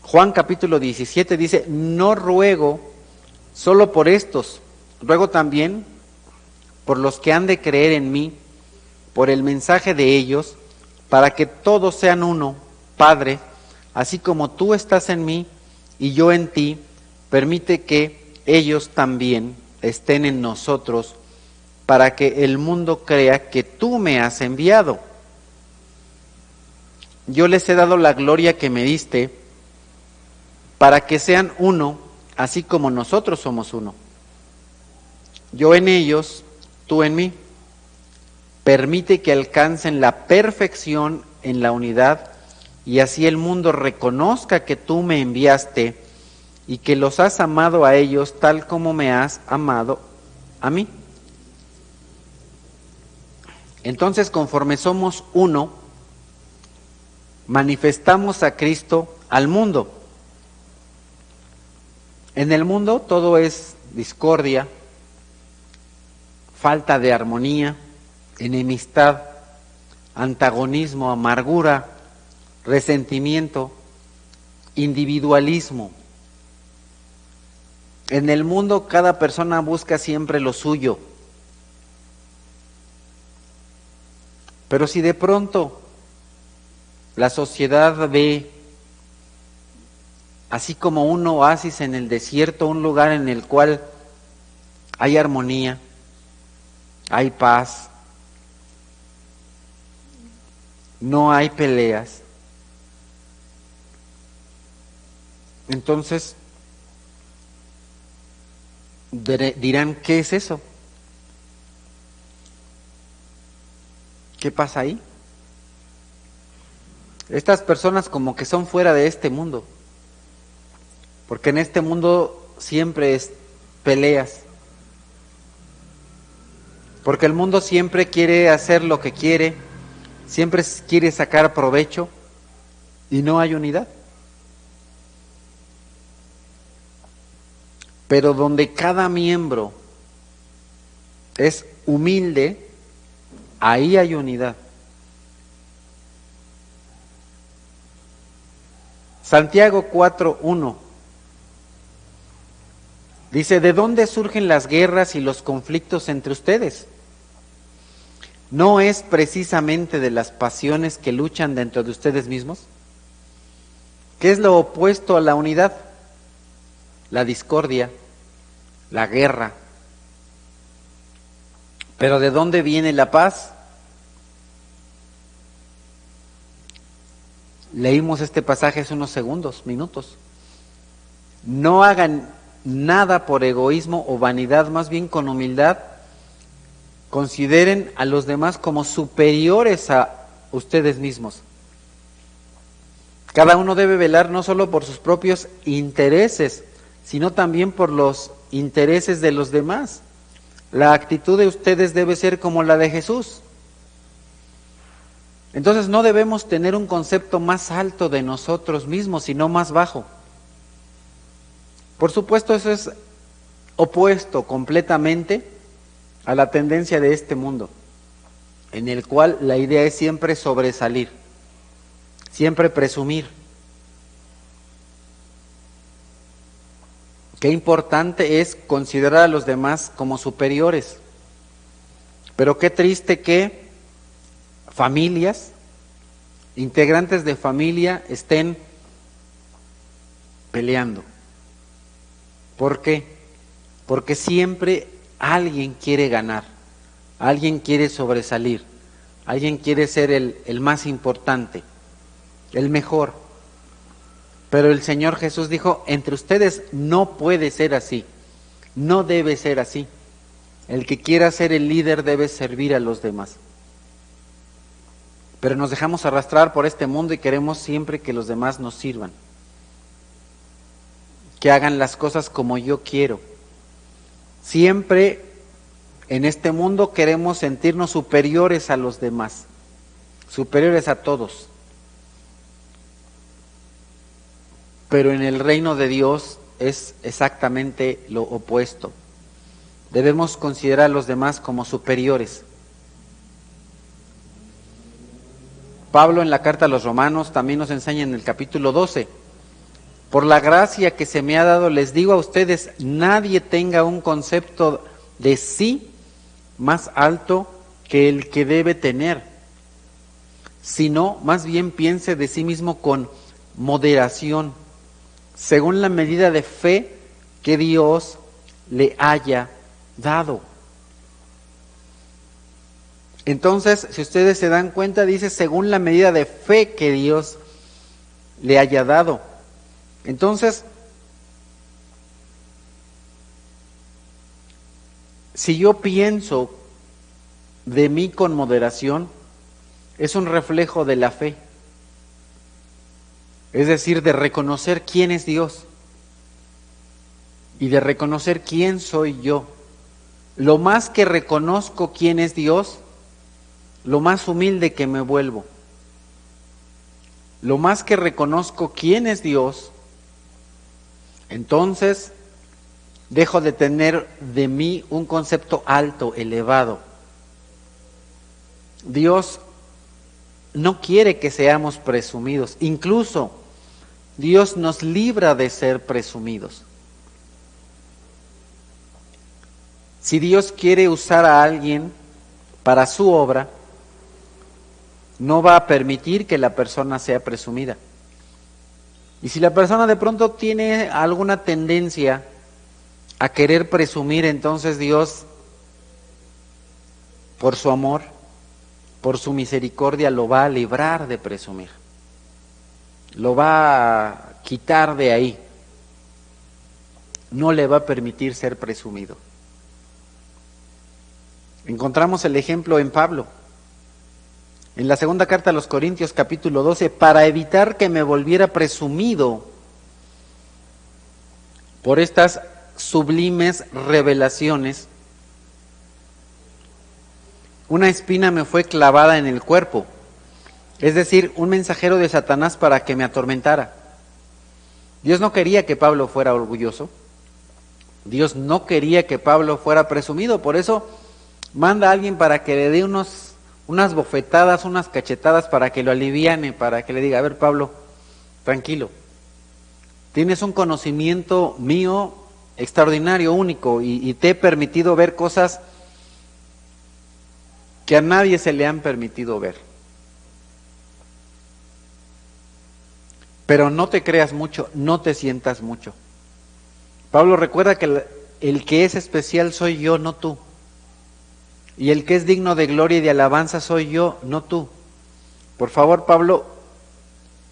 Juan capítulo 17 dice: no ruego solo por estos, ruego también por los que han de creer en mí, por el mensaje de ellos, para que todos sean uno, Padre, así como tú estás en mí y yo en ti, permite que ellos también estén en nosotros, para que el mundo crea que tú me has enviado. Yo les he dado la gloria que me diste, para que sean uno, así como nosotros somos uno. Yo en ellos, tú en mí. Permite que alcancen la perfección en la unidad y así el mundo reconozca que tú me enviaste y que los has amado a ellos tal como me has amado a mí. Entonces, conforme somos uno, manifestamos a Cristo al mundo. En el mundo todo es discordia, falta de armonía, enemistad, antagonismo, amargura, resentimiento, individualismo. En el mundo cada persona busca siempre lo suyo. Pero si de pronto la sociedad ve, así como un oasis en el desierto, un lugar en el cual hay armonía, hay paz, no hay peleas, entonces dirán, ¿qué es eso? ¿Qué pasa ahí? Estas personas como que son fuera de este mundo, porque en este mundo siempre es peleas, porque el mundo siempre quiere hacer lo que quiere, siempre quiere sacar provecho y no hay unidad. Pero donde cada miembro es humilde, ahí hay unidad. Santiago 4:1 dice, ¿de dónde surgen las guerras y los conflictos entre ustedes? ¿No es precisamente de las pasiones que luchan dentro de ustedes mismos? ¿Qué es lo opuesto a la unidad? La discordia, la guerra. ¿Pero de dónde viene la paz? Leímos este pasaje hace unos minutos. No hagan nada por egoísmo o vanidad, más bien con humildad. Consideren a los demás como superiores a ustedes mismos. Cada uno debe velar no solo por sus propios intereses, sino también por los intereses de los demás. La actitud de ustedes debe ser como la de Jesús. Entonces no debemos tener un concepto más alto de nosotros mismos, sino más bajo. Por supuesto, eso es opuesto completamente a la tendencia de este mundo, en el cual la idea es siempre sobresalir, siempre presumir. Qué importante es considerar a los demás como superiores. Pero qué triste que familias, integrantes de familia estén peleando. ¿Por qué? Porque siempre alguien quiere ganar, alguien quiere sobresalir, alguien quiere ser el más importante, el mejor. Pero el Señor Jesús dijo, entre ustedes no puede ser así, no debe ser así. El que quiera ser el líder debe servir a los demás. Pero nos dejamos arrastrar por este mundo y queremos siempre que los demás nos sirvan, que hagan las cosas como yo quiero. Siempre en este mundo queremos sentirnos superiores a los demás, superiores a todos. Pero en el reino de Dios es exactamente lo opuesto. Debemos considerar a los demás como superiores. Pablo en la carta a los Romanos también nos enseña en el capítulo 12, por la gracia que se me ha dado, les digo a ustedes, nadie tenga un concepto de sí más alto que el que debe tener, sino más bien piense de sí mismo con moderación, según la medida de fe que Dios le haya dado. Entonces, si ustedes se dan cuenta, dice según la medida de fe que Dios le haya dado. Entonces, si yo pienso de mí con moderación, es un reflejo de la fe. Es decir, de reconocer quién es Dios y de reconocer quién soy yo. Lo más que reconozco quién es Dios, lo más humilde que me vuelvo. Lo más que reconozco quién es Dios, entonces dejo de tener de mí un concepto alto, elevado. Dios no quiere que seamos presumidos, incluso Dios nos libra de ser presumidos. Si Dios quiere usar a alguien para su obra, no va a permitir que la persona sea presumida. Y si la persona de pronto tiene alguna tendencia a querer presumir, entonces Dios, por su amor, por su misericordia, lo va a librar de presumir. Lo va a quitar de ahí. No le va a permitir ser presumido. Encontramos el ejemplo en Pablo. En la segunda carta a los Corintios, capítulo 12, para evitar que me volviera presumido por estas sublimes revelaciones, una espina me fue clavada en el cuerpo, es decir, un mensajero de Satanás para que me atormentara. Dios no quería que Pablo fuera orgulloso, Dios no quería que Pablo fuera presumido, por eso manda a alguien para que le dé unas bofetadas, unas cachetadas para que lo aliviane, para que le diga, a ver Pablo, tranquilo, tienes un conocimiento mío extraordinario, único, y te he permitido ver cosas que a nadie se le han permitido ver. Pero no te creas mucho, no te sientas mucho. Pablo recuerda que el que es especial soy yo, no tú. Y el que es digno de gloria y de alabanza soy yo, no tú. Por favor, Pablo,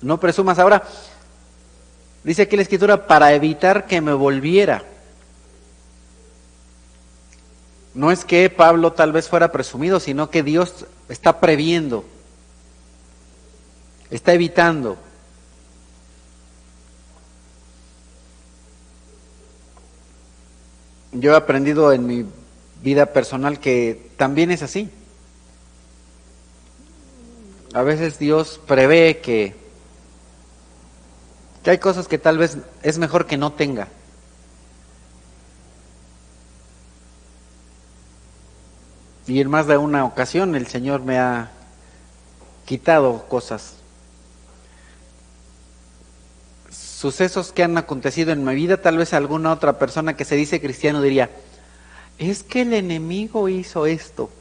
no presumas. Ahora, dice aquí la Escritura, para evitar que me volviera. No es que Pablo tal vez fuera presumido, sino que Dios está previendo, está evitando. Yo he aprendido en mi vida personal que también es así. A veces Dios prevé que hay cosas que tal vez es mejor que no tenga. Y en más de una ocasión el Señor me ha quitado cosas. Sucesos que han acontecido en mi vida, tal vez alguna otra persona que se dice cristiano diría, es que el enemigo hizo esto,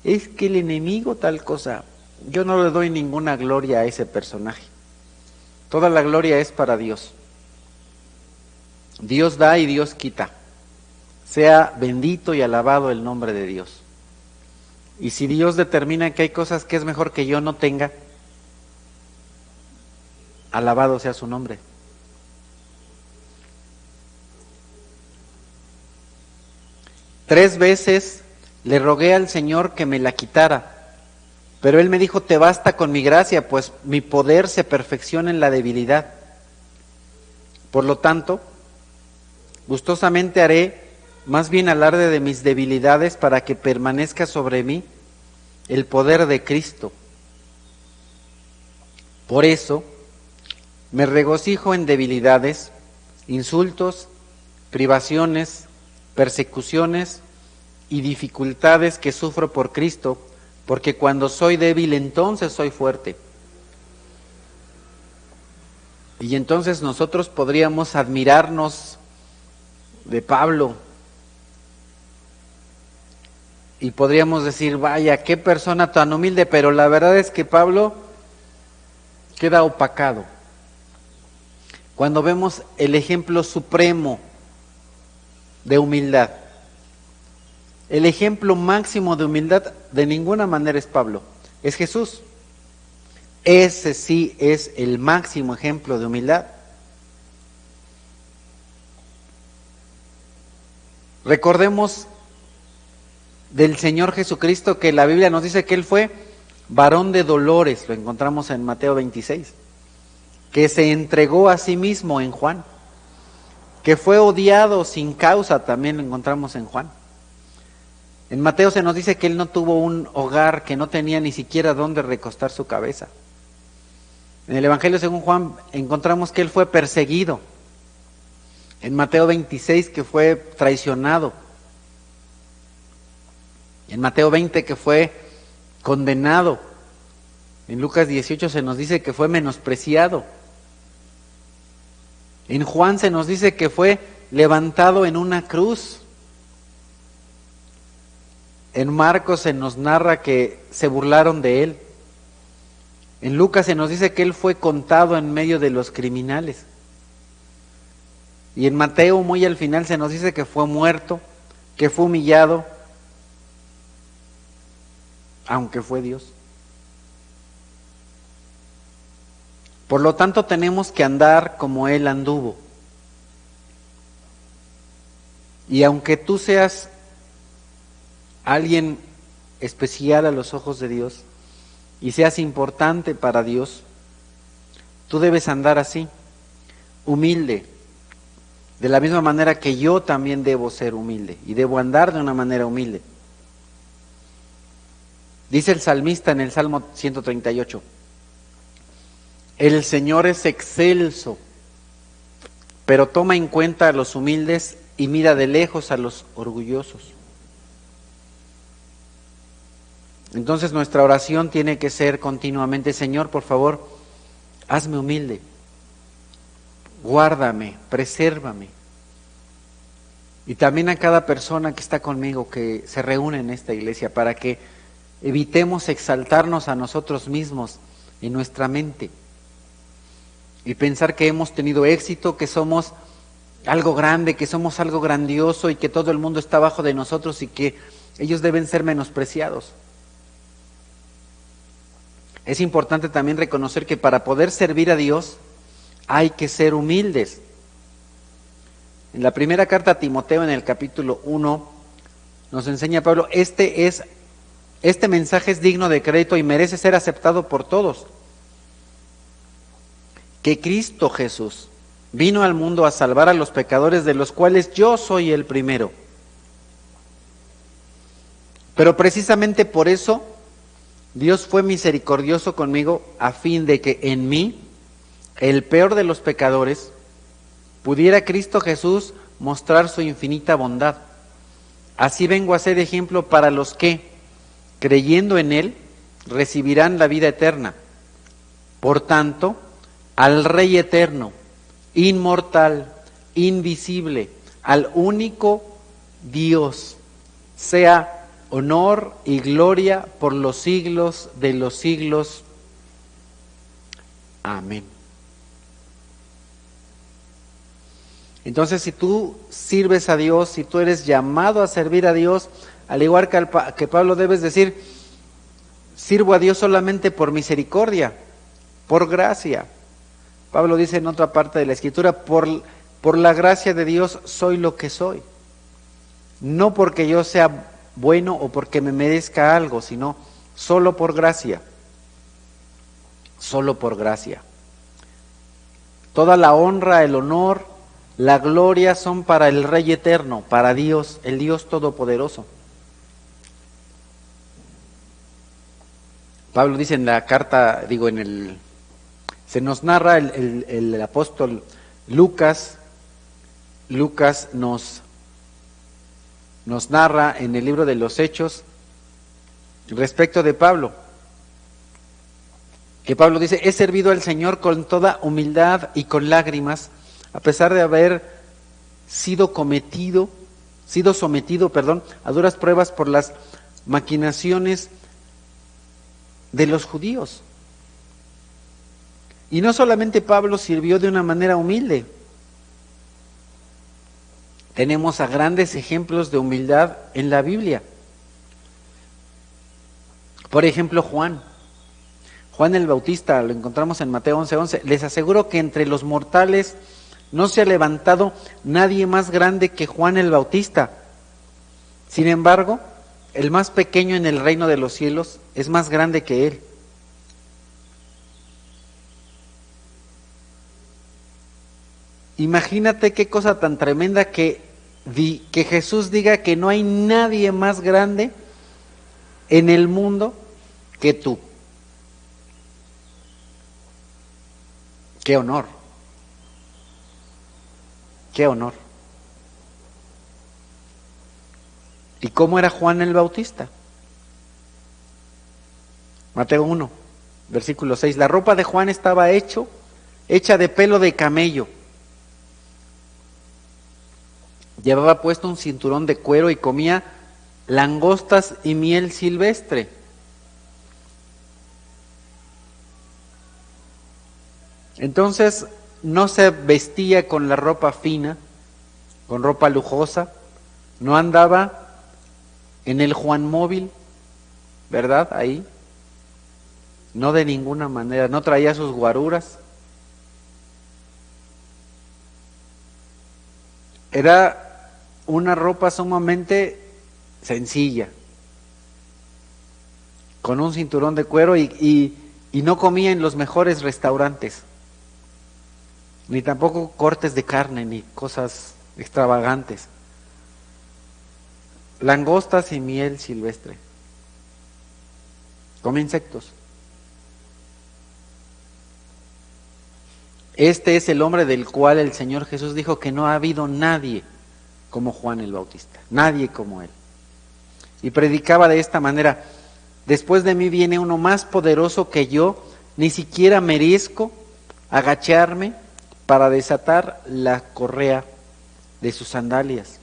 es que el enemigo tal cosa. Yo no le doy ninguna gloria a ese personaje. Toda la gloria es para Dios. Dios da y Dios quita. Sea bendito y alabado el nombre de Dios. Y si Dios determina que hay cosas que es mejor que yo no tenga, alabado sea su nombre. Tres veces le rogué al Señor que me la quitara, pero Él me dijo, te basta con mi gracia, pues mi poder se perfecciona en la debilidad. Por lo tanto, gustosamente haré más bien alarde de mis debilidades para que permanezca sobre mí el poder de Cristo. Por eso, me regocijo en debilidades, insultos, privaciones, persecuciones y dificultades que sufro por Cristo, porque cuando soy débil entonces soy fuerte. Y entonces nosotros podríamos admirarnos de Pablo y podríamos decir, vaya, qué persona tan humilde, pero la verdad es que Pablo queda opacado cuando vemos el ejemplo supremo de humildad. El ejemplo máximo de humildad de ninguna manera es Pablo, es Jesús. Ese sí es el máximo ejemplo de humildad. Recordemos del Señor Jesucristo que la Biblia nos dice que Él fue varón de dolores, lo encontramos en Mateo 26, que se entregó a sí mismo en Juan, que fue odiado sin causa, también lo encontramos en Juan. En Mateo se nos dice que él no tuvo un hogar, que no tenía ni siquiera dónde recostar su cabeza. En el Evangelio según Juan encontramos que él fue perseguido. En Mateo 26 que fue traicionado. En Mateo 20 que fue condenado. En Lucas 18 se nos dice que fue menospreciado. En Juan se nos dice que fue levantado en una cruz. En Marcos se nos narra que se burlaron de él. En Lucas se nos dice que él fue contado en medio de los criminales. Y en Mateo, muy al final, se nos dice que fue muerto, que fue humillado, aunque fue Dios. Por lo tanto, tenemos que andar como Él anduvo. Y aunque tú seas alguien especial a los ojos de Dios y seas importante para Dios, tú debes andar así, humilde, de la misma manera que yo también debo ser humilde y debo andar de una manera humilde. Dice el salmista en el Salmo 138, el Señor es excelso, pero toma en cuenta a los humildes y mira de lejos a los orgullosos. Entonces nuestra oración tiene que ser continuamente, Señor, por favor, hazme humilde, guárdame, presérvame. Y también a cada persona que está conmigo, que se reúne en esta iglesia, para que evitemos exaltarnos a nosotros mismos en nuestra mente y pensar que hemos tenido éxito, que somos algo grande, que somos algo grandioso y que todo el mundo está abajo de nosotros y que ellos deben ser menospreciados. Es importante también reconocer que para poder servir a Dios hay que ser humildes. En la primera carta a Timoteo, en el capítulo 1, nos enseña Pablo, este mensaje es digno de crédito y merece ser aceptado por todos. Que Cristo Jesús vino al mundo a salvar a los pecadores, de los cuales yo soy el primero. Pero precisamente por eso Dios fue misericordioso conmigo, a fin de que en mí, el peor de los pecadores, pudiera Cristo Jesús mostrar su infinita bondad. Así vengo a ser ejemplo para los que, creyendo en Él, recibirán la vida eterna. Por tanto, al Rey eterno, inmortal, invisible, al único Dios, sea honor y gloria por los siglos de los siglos. Amén. Entonces, si tú sirves a Dios, si tú eres llamado a servir a Dios, al igual que Pablo, debes decir, sirvo a Dios solamente por misericordia, por gracia. Pablo dice en otra parte de la Escritura, por la gracia de Dios soy lo que soy. No porque yo sea bueno o porque me merezca algo, sino solo por gracia. Solo por gracia. Toda la honra, el honor, la gloria son para el Rey eterno, para Dios, el Dios todopoderoso. Pablo dice en la carta, se nos narra el apóstol Lucas nos narra en el libro de los Hechos respecto de Pablo, que Pablo dice, he servido al Señor con toda humildad y con lágrimas, a pesar de haber sido sometido, a duras pruebas por las maquinaciones de los judíos. Y no solamente Pablo sirvió de una manera humilde. Tenemos a grandes ejemplos de humildad en la Biblia. Por ejemplo, Juan el Bautista, lo encontramos en Mateo 11:11. Les aseguro que entre los mortales no se ha levantado nadie más grande que Juan el Bautista. Sin embargo, el más pequeño en el reino de los cielos es más grande que él. Imagínate qué cosa tan tremenda que Jesús diga que no hay nadie más grande en el mundo que tú. Qué honor. Qué honor. ¿Y cómo era Juan el Bautista? Mateo 1, versículo 6. La ropa de Juan estaba hecha de pelo de camello. Llevaba puesto un cinturón de cuero y comía langostas y miel silvestre. Entonces no se vestía con la ropa fina, con ropa lujosa, no andaba en el Juan Móvil, ¿verdad? Ahí. No, de ninguna manera, no traía sus guaruras. Era una ropa sumamente sencilla, con un cinturón de cuero y no comía en los mejores restaurantes, ni tampoco cortes de carne, ni cosas extravagantes. Langostas y miel silvestre. Come insectos. Este es el hombre del cual el Señor Jesús dijo que no ha habido nadie como Juan el Bautista, nadie como él. Y predicaba de esta manera: después de mí viene uno más poderoso que yo, ni siquiera merezco agacharme para desatar la correa de sus sandalias.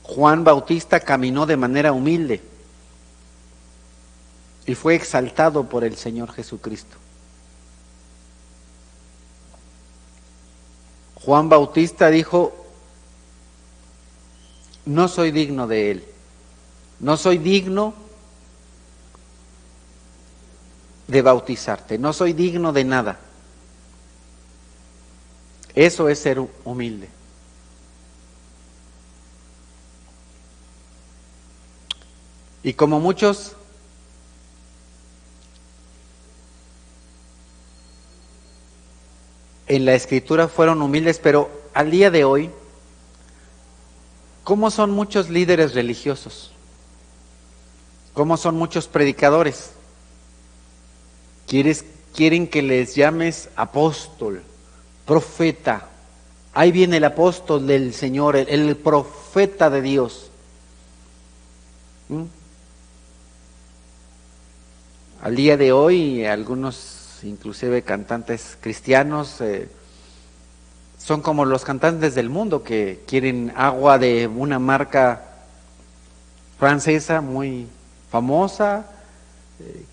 Juan Bautista caminó de manera humilde y fue exaltado por el Señor Jesucristo. Juan Bautista dijo: no soy digno de él, no soy digno de bautizarte, no soy digno de nada. Eso es ser humilde. Y como muchos en la Escritura fueron humildes, pero al día de hoy, ¿cómo son muchos líderes religiosos? ¿Cómo son muchos predicadores? Quieren que les llames apóstol, profeta. Ahí viene el apóstol del Señor, el profeta de Dios. Al día de hoy, algunos, inclusive cantantes cristianos, son como los cantantes del mundo que quieren agua de una marca francesa muy famosa,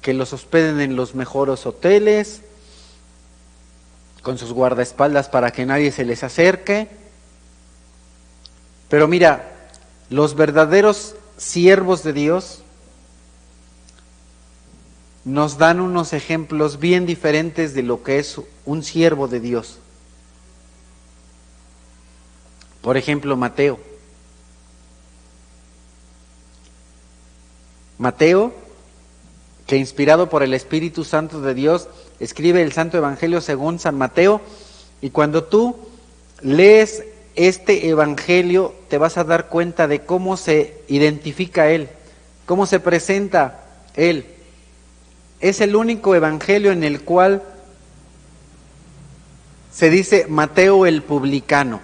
que los hospeden en los mejores hoteles, con sus guardaespaldas para que nadie se les acerque. Pero mira, los verdaderos siervos de Dios nos dan unos ejemplos bien diferentes de lo que es un siervo de Dios. Por ejemplo, Mateo, que inspirado por el Espíritu Santo de Dios, escribe el Santo Evangelio según San Mateo, y cuando tú lees este Evangelio te vas a dar cuenta de cómo se identifica él, cómo se presenta él. Es el único Evangelio en el cual se dice Mateo el publicano.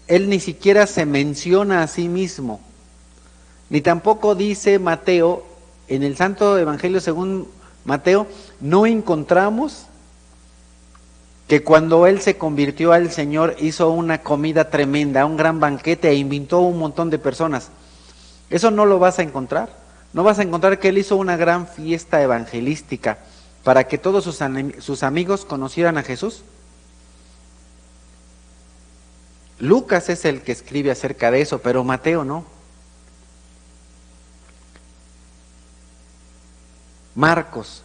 Él ni siquiera se menciona a sí mismo, ni tampoco dice Mateo, en el Santo Evangelio según Mateo, no encontramos que cuando él se convirtió al Señor hizo una comida tremenda, un gran banquete e invitó a un montón de personas. Eso no lo vas a encontrar. No vas a encontrar que él hizo una gran fiesta evangelística para que todos sus amigos conocieran a Jesús. Lucas es el que escribe acerca de eso, pero Mateo no. Marcos,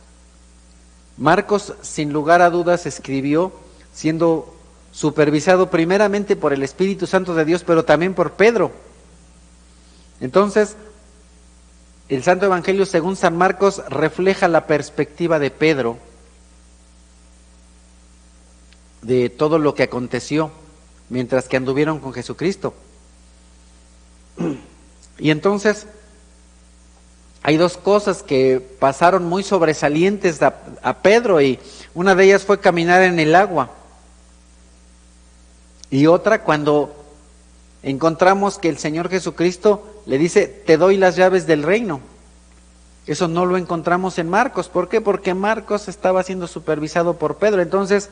sin lugar a dudas, escribió siendo supervisado primeramente por el Espíritu Santo de Dios, pero también por Pedro. Entonces, el Santo Evangelio según San Marcos refleja la perspectiva de Pedro de todo lo que aconteció mientras que anduvieron con Jesucristo. Y entonces hay dos cosas que pasaron muy sobresalientes a Pedro, y una de ellas fue caminar en el agua. Y otra cuando encontramos que el Señor Jesucristo le dice, te doy las llaves del reino. Eso no lo encontramos en Marcos. ¿Por qué? Porque Marcos estaba siendo supervisado por Pedro. Entonces,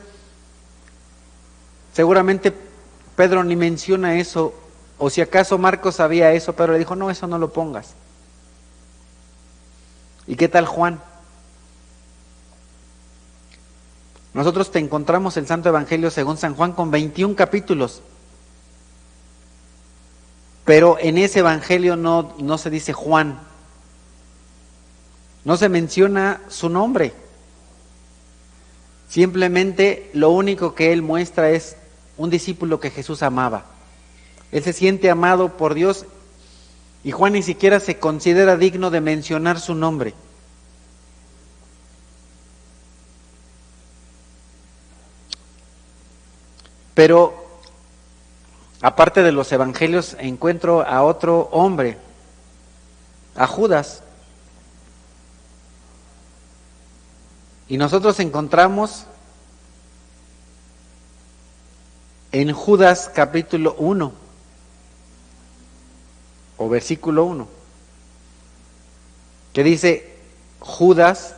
seguramente Pedro ni menciona eso, o si acaso Marcos sabía eso, pero le dijo, no, eso no lo pongas. ¿Y qué tal Juan? Nosotros te encontramos el Santo Evangelio según San Juan con 21 capítulos, pero en ese Evangelio no se dice Juan, no se menciona su nombre, simplemente lo único que él muestra es un discípulo que Jesús amaba. Él se siente amado por Dios y Juan ni siquiera se considera digno de mencionar su nombre. Pero aparte de los evangelios encuentro a otro hombre, a Judas. Y nosotros encontramos en Judas capítulo 1 o versículo 1, que dice, Judas,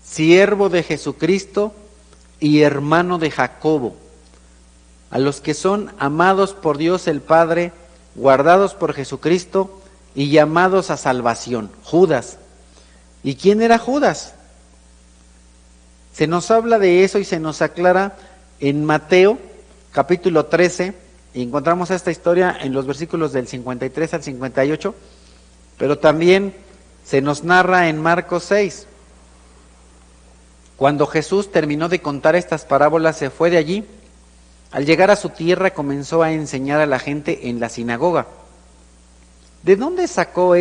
siervo de Jesucristo y hermano de Jacobo, a los que son amados por Dios el Padre, guardados por Jesucristo y llamados a salvación. Judas. ¿Y quién era Judas? Se nos habla de eso y se nos aclara en Mateo capítulo 13, y encontramos esta historia en los versículos del 53 al 58, pero también se nos narra en Marcos 6. Cuando Jesús terminó de contar estas parábolas, se fue de allí. Al llegar a su tierra comenzó a enseñar a la gente en la sinagoga. ¿De dónde sacó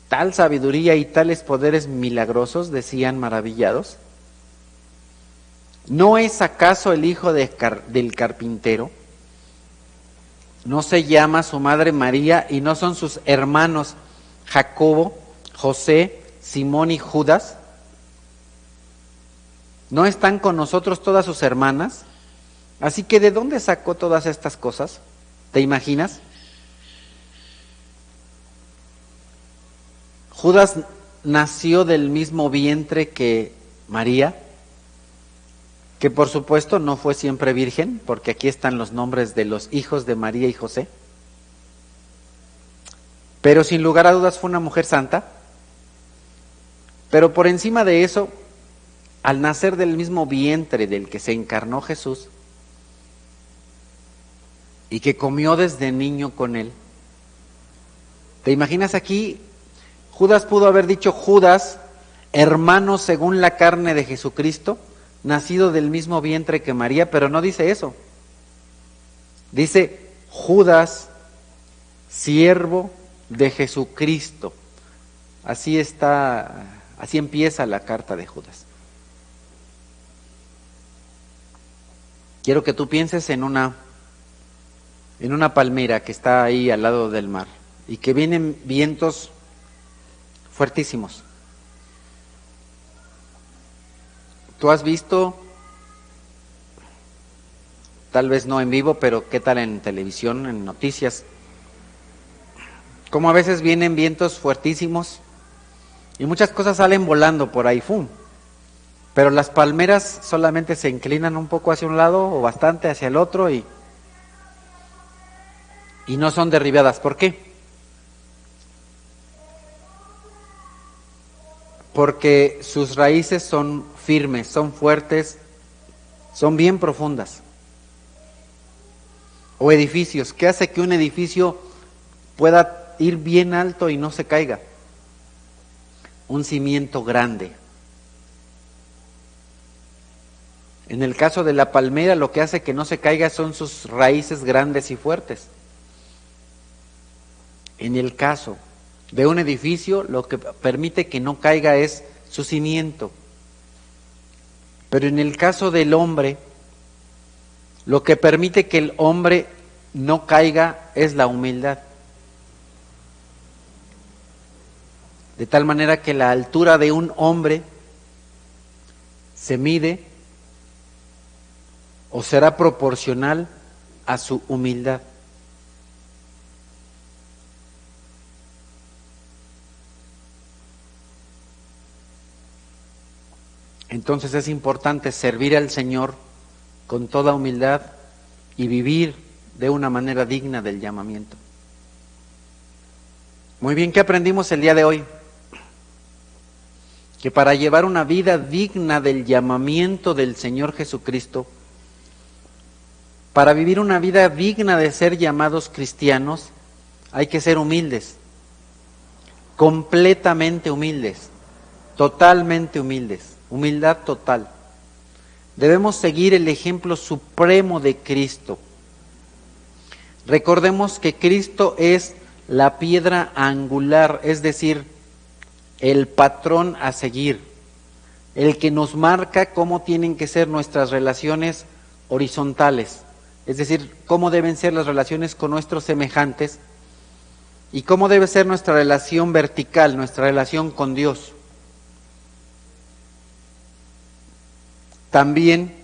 tal sabiduría y tales poderes milagrosos?, decían maravillados. ¿No es acaso el hijo del carpintero? ¿No se llama su madre María y no son sus hermanos Jacobo, José, Simón y Judas? ¿No están con nosotros todas sus hermanas? Así que ¿de dónde sacó todas estas cosas? ¿Te imaginas? Judas nació del mismo vientre que María, que por supuesto no fue siempre virgen, porque aquí están los nombres de los hijos de María y José. Pero sin lugar a dudas fue una mujer santa. Pero por encima de eso, al nacer del mismo vientre del que se encarnó Jesús y que comió desde niño con él, ¿te imaginas aquí? Judas pudo haber dicho Judas, hermano según la carne de Jesucristo, nacido del mismo vientre que María, pero no dice eso. Dice Judas, siervo de Jesucristo. Así empieza la carta de Judas. Quiero que tú pienses en una palmera que está ahí al lado del mar y que vienen vientos fuertísimos. ¿Tú has visto, tal vez no en vivo, pero qué tal en televisión, en noticias, cómo a veces vienen vientos fuertísimos y muchas cosas salen volando por ahí, ¡fum! Pero las palmeras solamente se inclinan un poco hacia un lado o bastante hacia el otro y no son derribadas? ¿Por qué? Porque sus raíces son firmes, son fuertes, son bien profundas. O edificios, ¿qué hace que un edificio pueda ir bien alto y no se caiga? Un cimiento grande. En el caso de la palmera, lo que hace que no se caiga son sus raíces grandes y fuertes. En el caso de un edificio, lo que permite que no caiga es su cimiento. Pero en el caso del hombre, lo que permite que el hombre no caiga es la humildad. De tal manera que la altura de un hombre se mide o será proporcional a su humildad. Entonces es importante servir al Señor con toda humildad y vivir de una manera digna del llamamiento. Muy bien, ¿qué aprendimos el día de hoy? Que para llevar una vida digna del llamamiento del Señor Jesucristo, para vivir una vida digna de ser llamados cristianos, hay que ser humildes, completamente humildes, totalmente humildes, humildad total. Debemos seguir el ejemplo supremo de Cristo. Recordemos que Cristo es la piedra angular, es decir, el patrón a seguir, el que nos marca cómo tienen que ser nuestras relaciones horizontales, es decir, cómo deben ser las relaciones con nuestros semejantes y cómo debe ser nuestra relación vertical, nuestra relación con Dios. También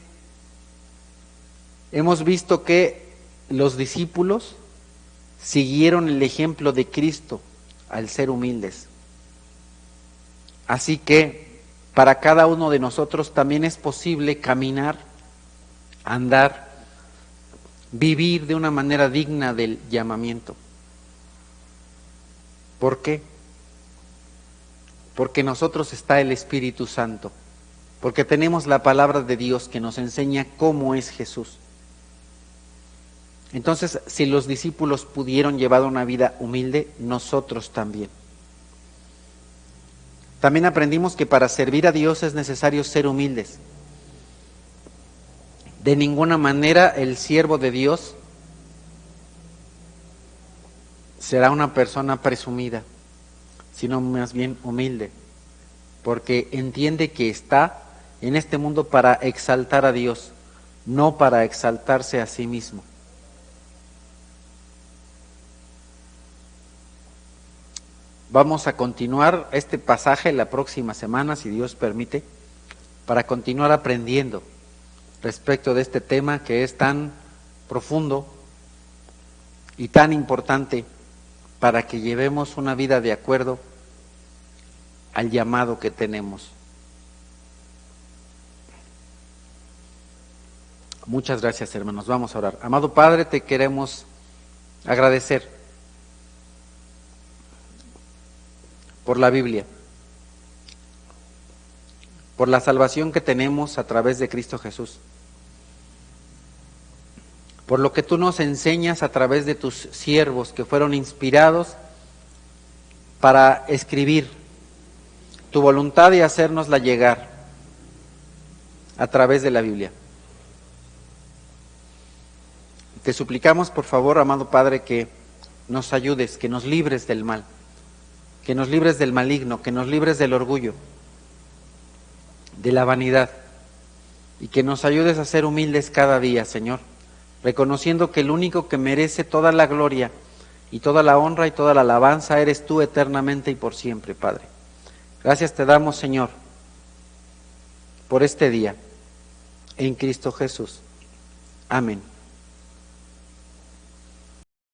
hemos visto que los discípulos siguieron el ejemplo de Cristo al ser humildes. Así que para cada uno de nosotros también es posible caminar, andar, vivir de una manera digna del llamamiento. ¿Por qué? Porque en nosotros está el Espíritu Santo, porque tenemos la palabra de Dios que nos enseña cómo es Jesús. Entonces, si los discípulos pudieron llevar una vida humilde, nosotros también. También aprendimos que para servir a Dios es necesario ser humildes. De ninguna manera el siervo de Dios será una persona presumida, sino más bien humilde, porque entiende que está en este mundo para exaltar a Dios, no para exaltarse a sí mismo. Vamos a continuar este pasaje la próxima semana, si Dios permite, para continuar aprendiendo respecto de este tema que es tan profundo y tan importante para que llevemos una vida de acuerdo al llamado que tenemos. Muchas gracias, hermanos. Vamos a orar. Amado Padre, te queremos agradecer por la Biblia, por la salvación que tenemos a través de Cristo Jesús, por lo que tú nos enseñas a través de tus siervos que fueron inspirados para escribir tu voluntad y hacérnosla llegar a través de la Biblia. Te suplicamos, por favor, amado Padre, que nos ayudes, que nos libres del mal, que nos libres del maligno, que nos libres del orgullo, de la vanidad, y que nos ayudes a ser humildes cada día, Señor, reconociendo que el único que merece toda la gloria y toda la honra y toda la alabanza eres tú eternamente y por siempre, Padre. Gracias te damos, Señor, por este día, en Cristo Jesús. Amén.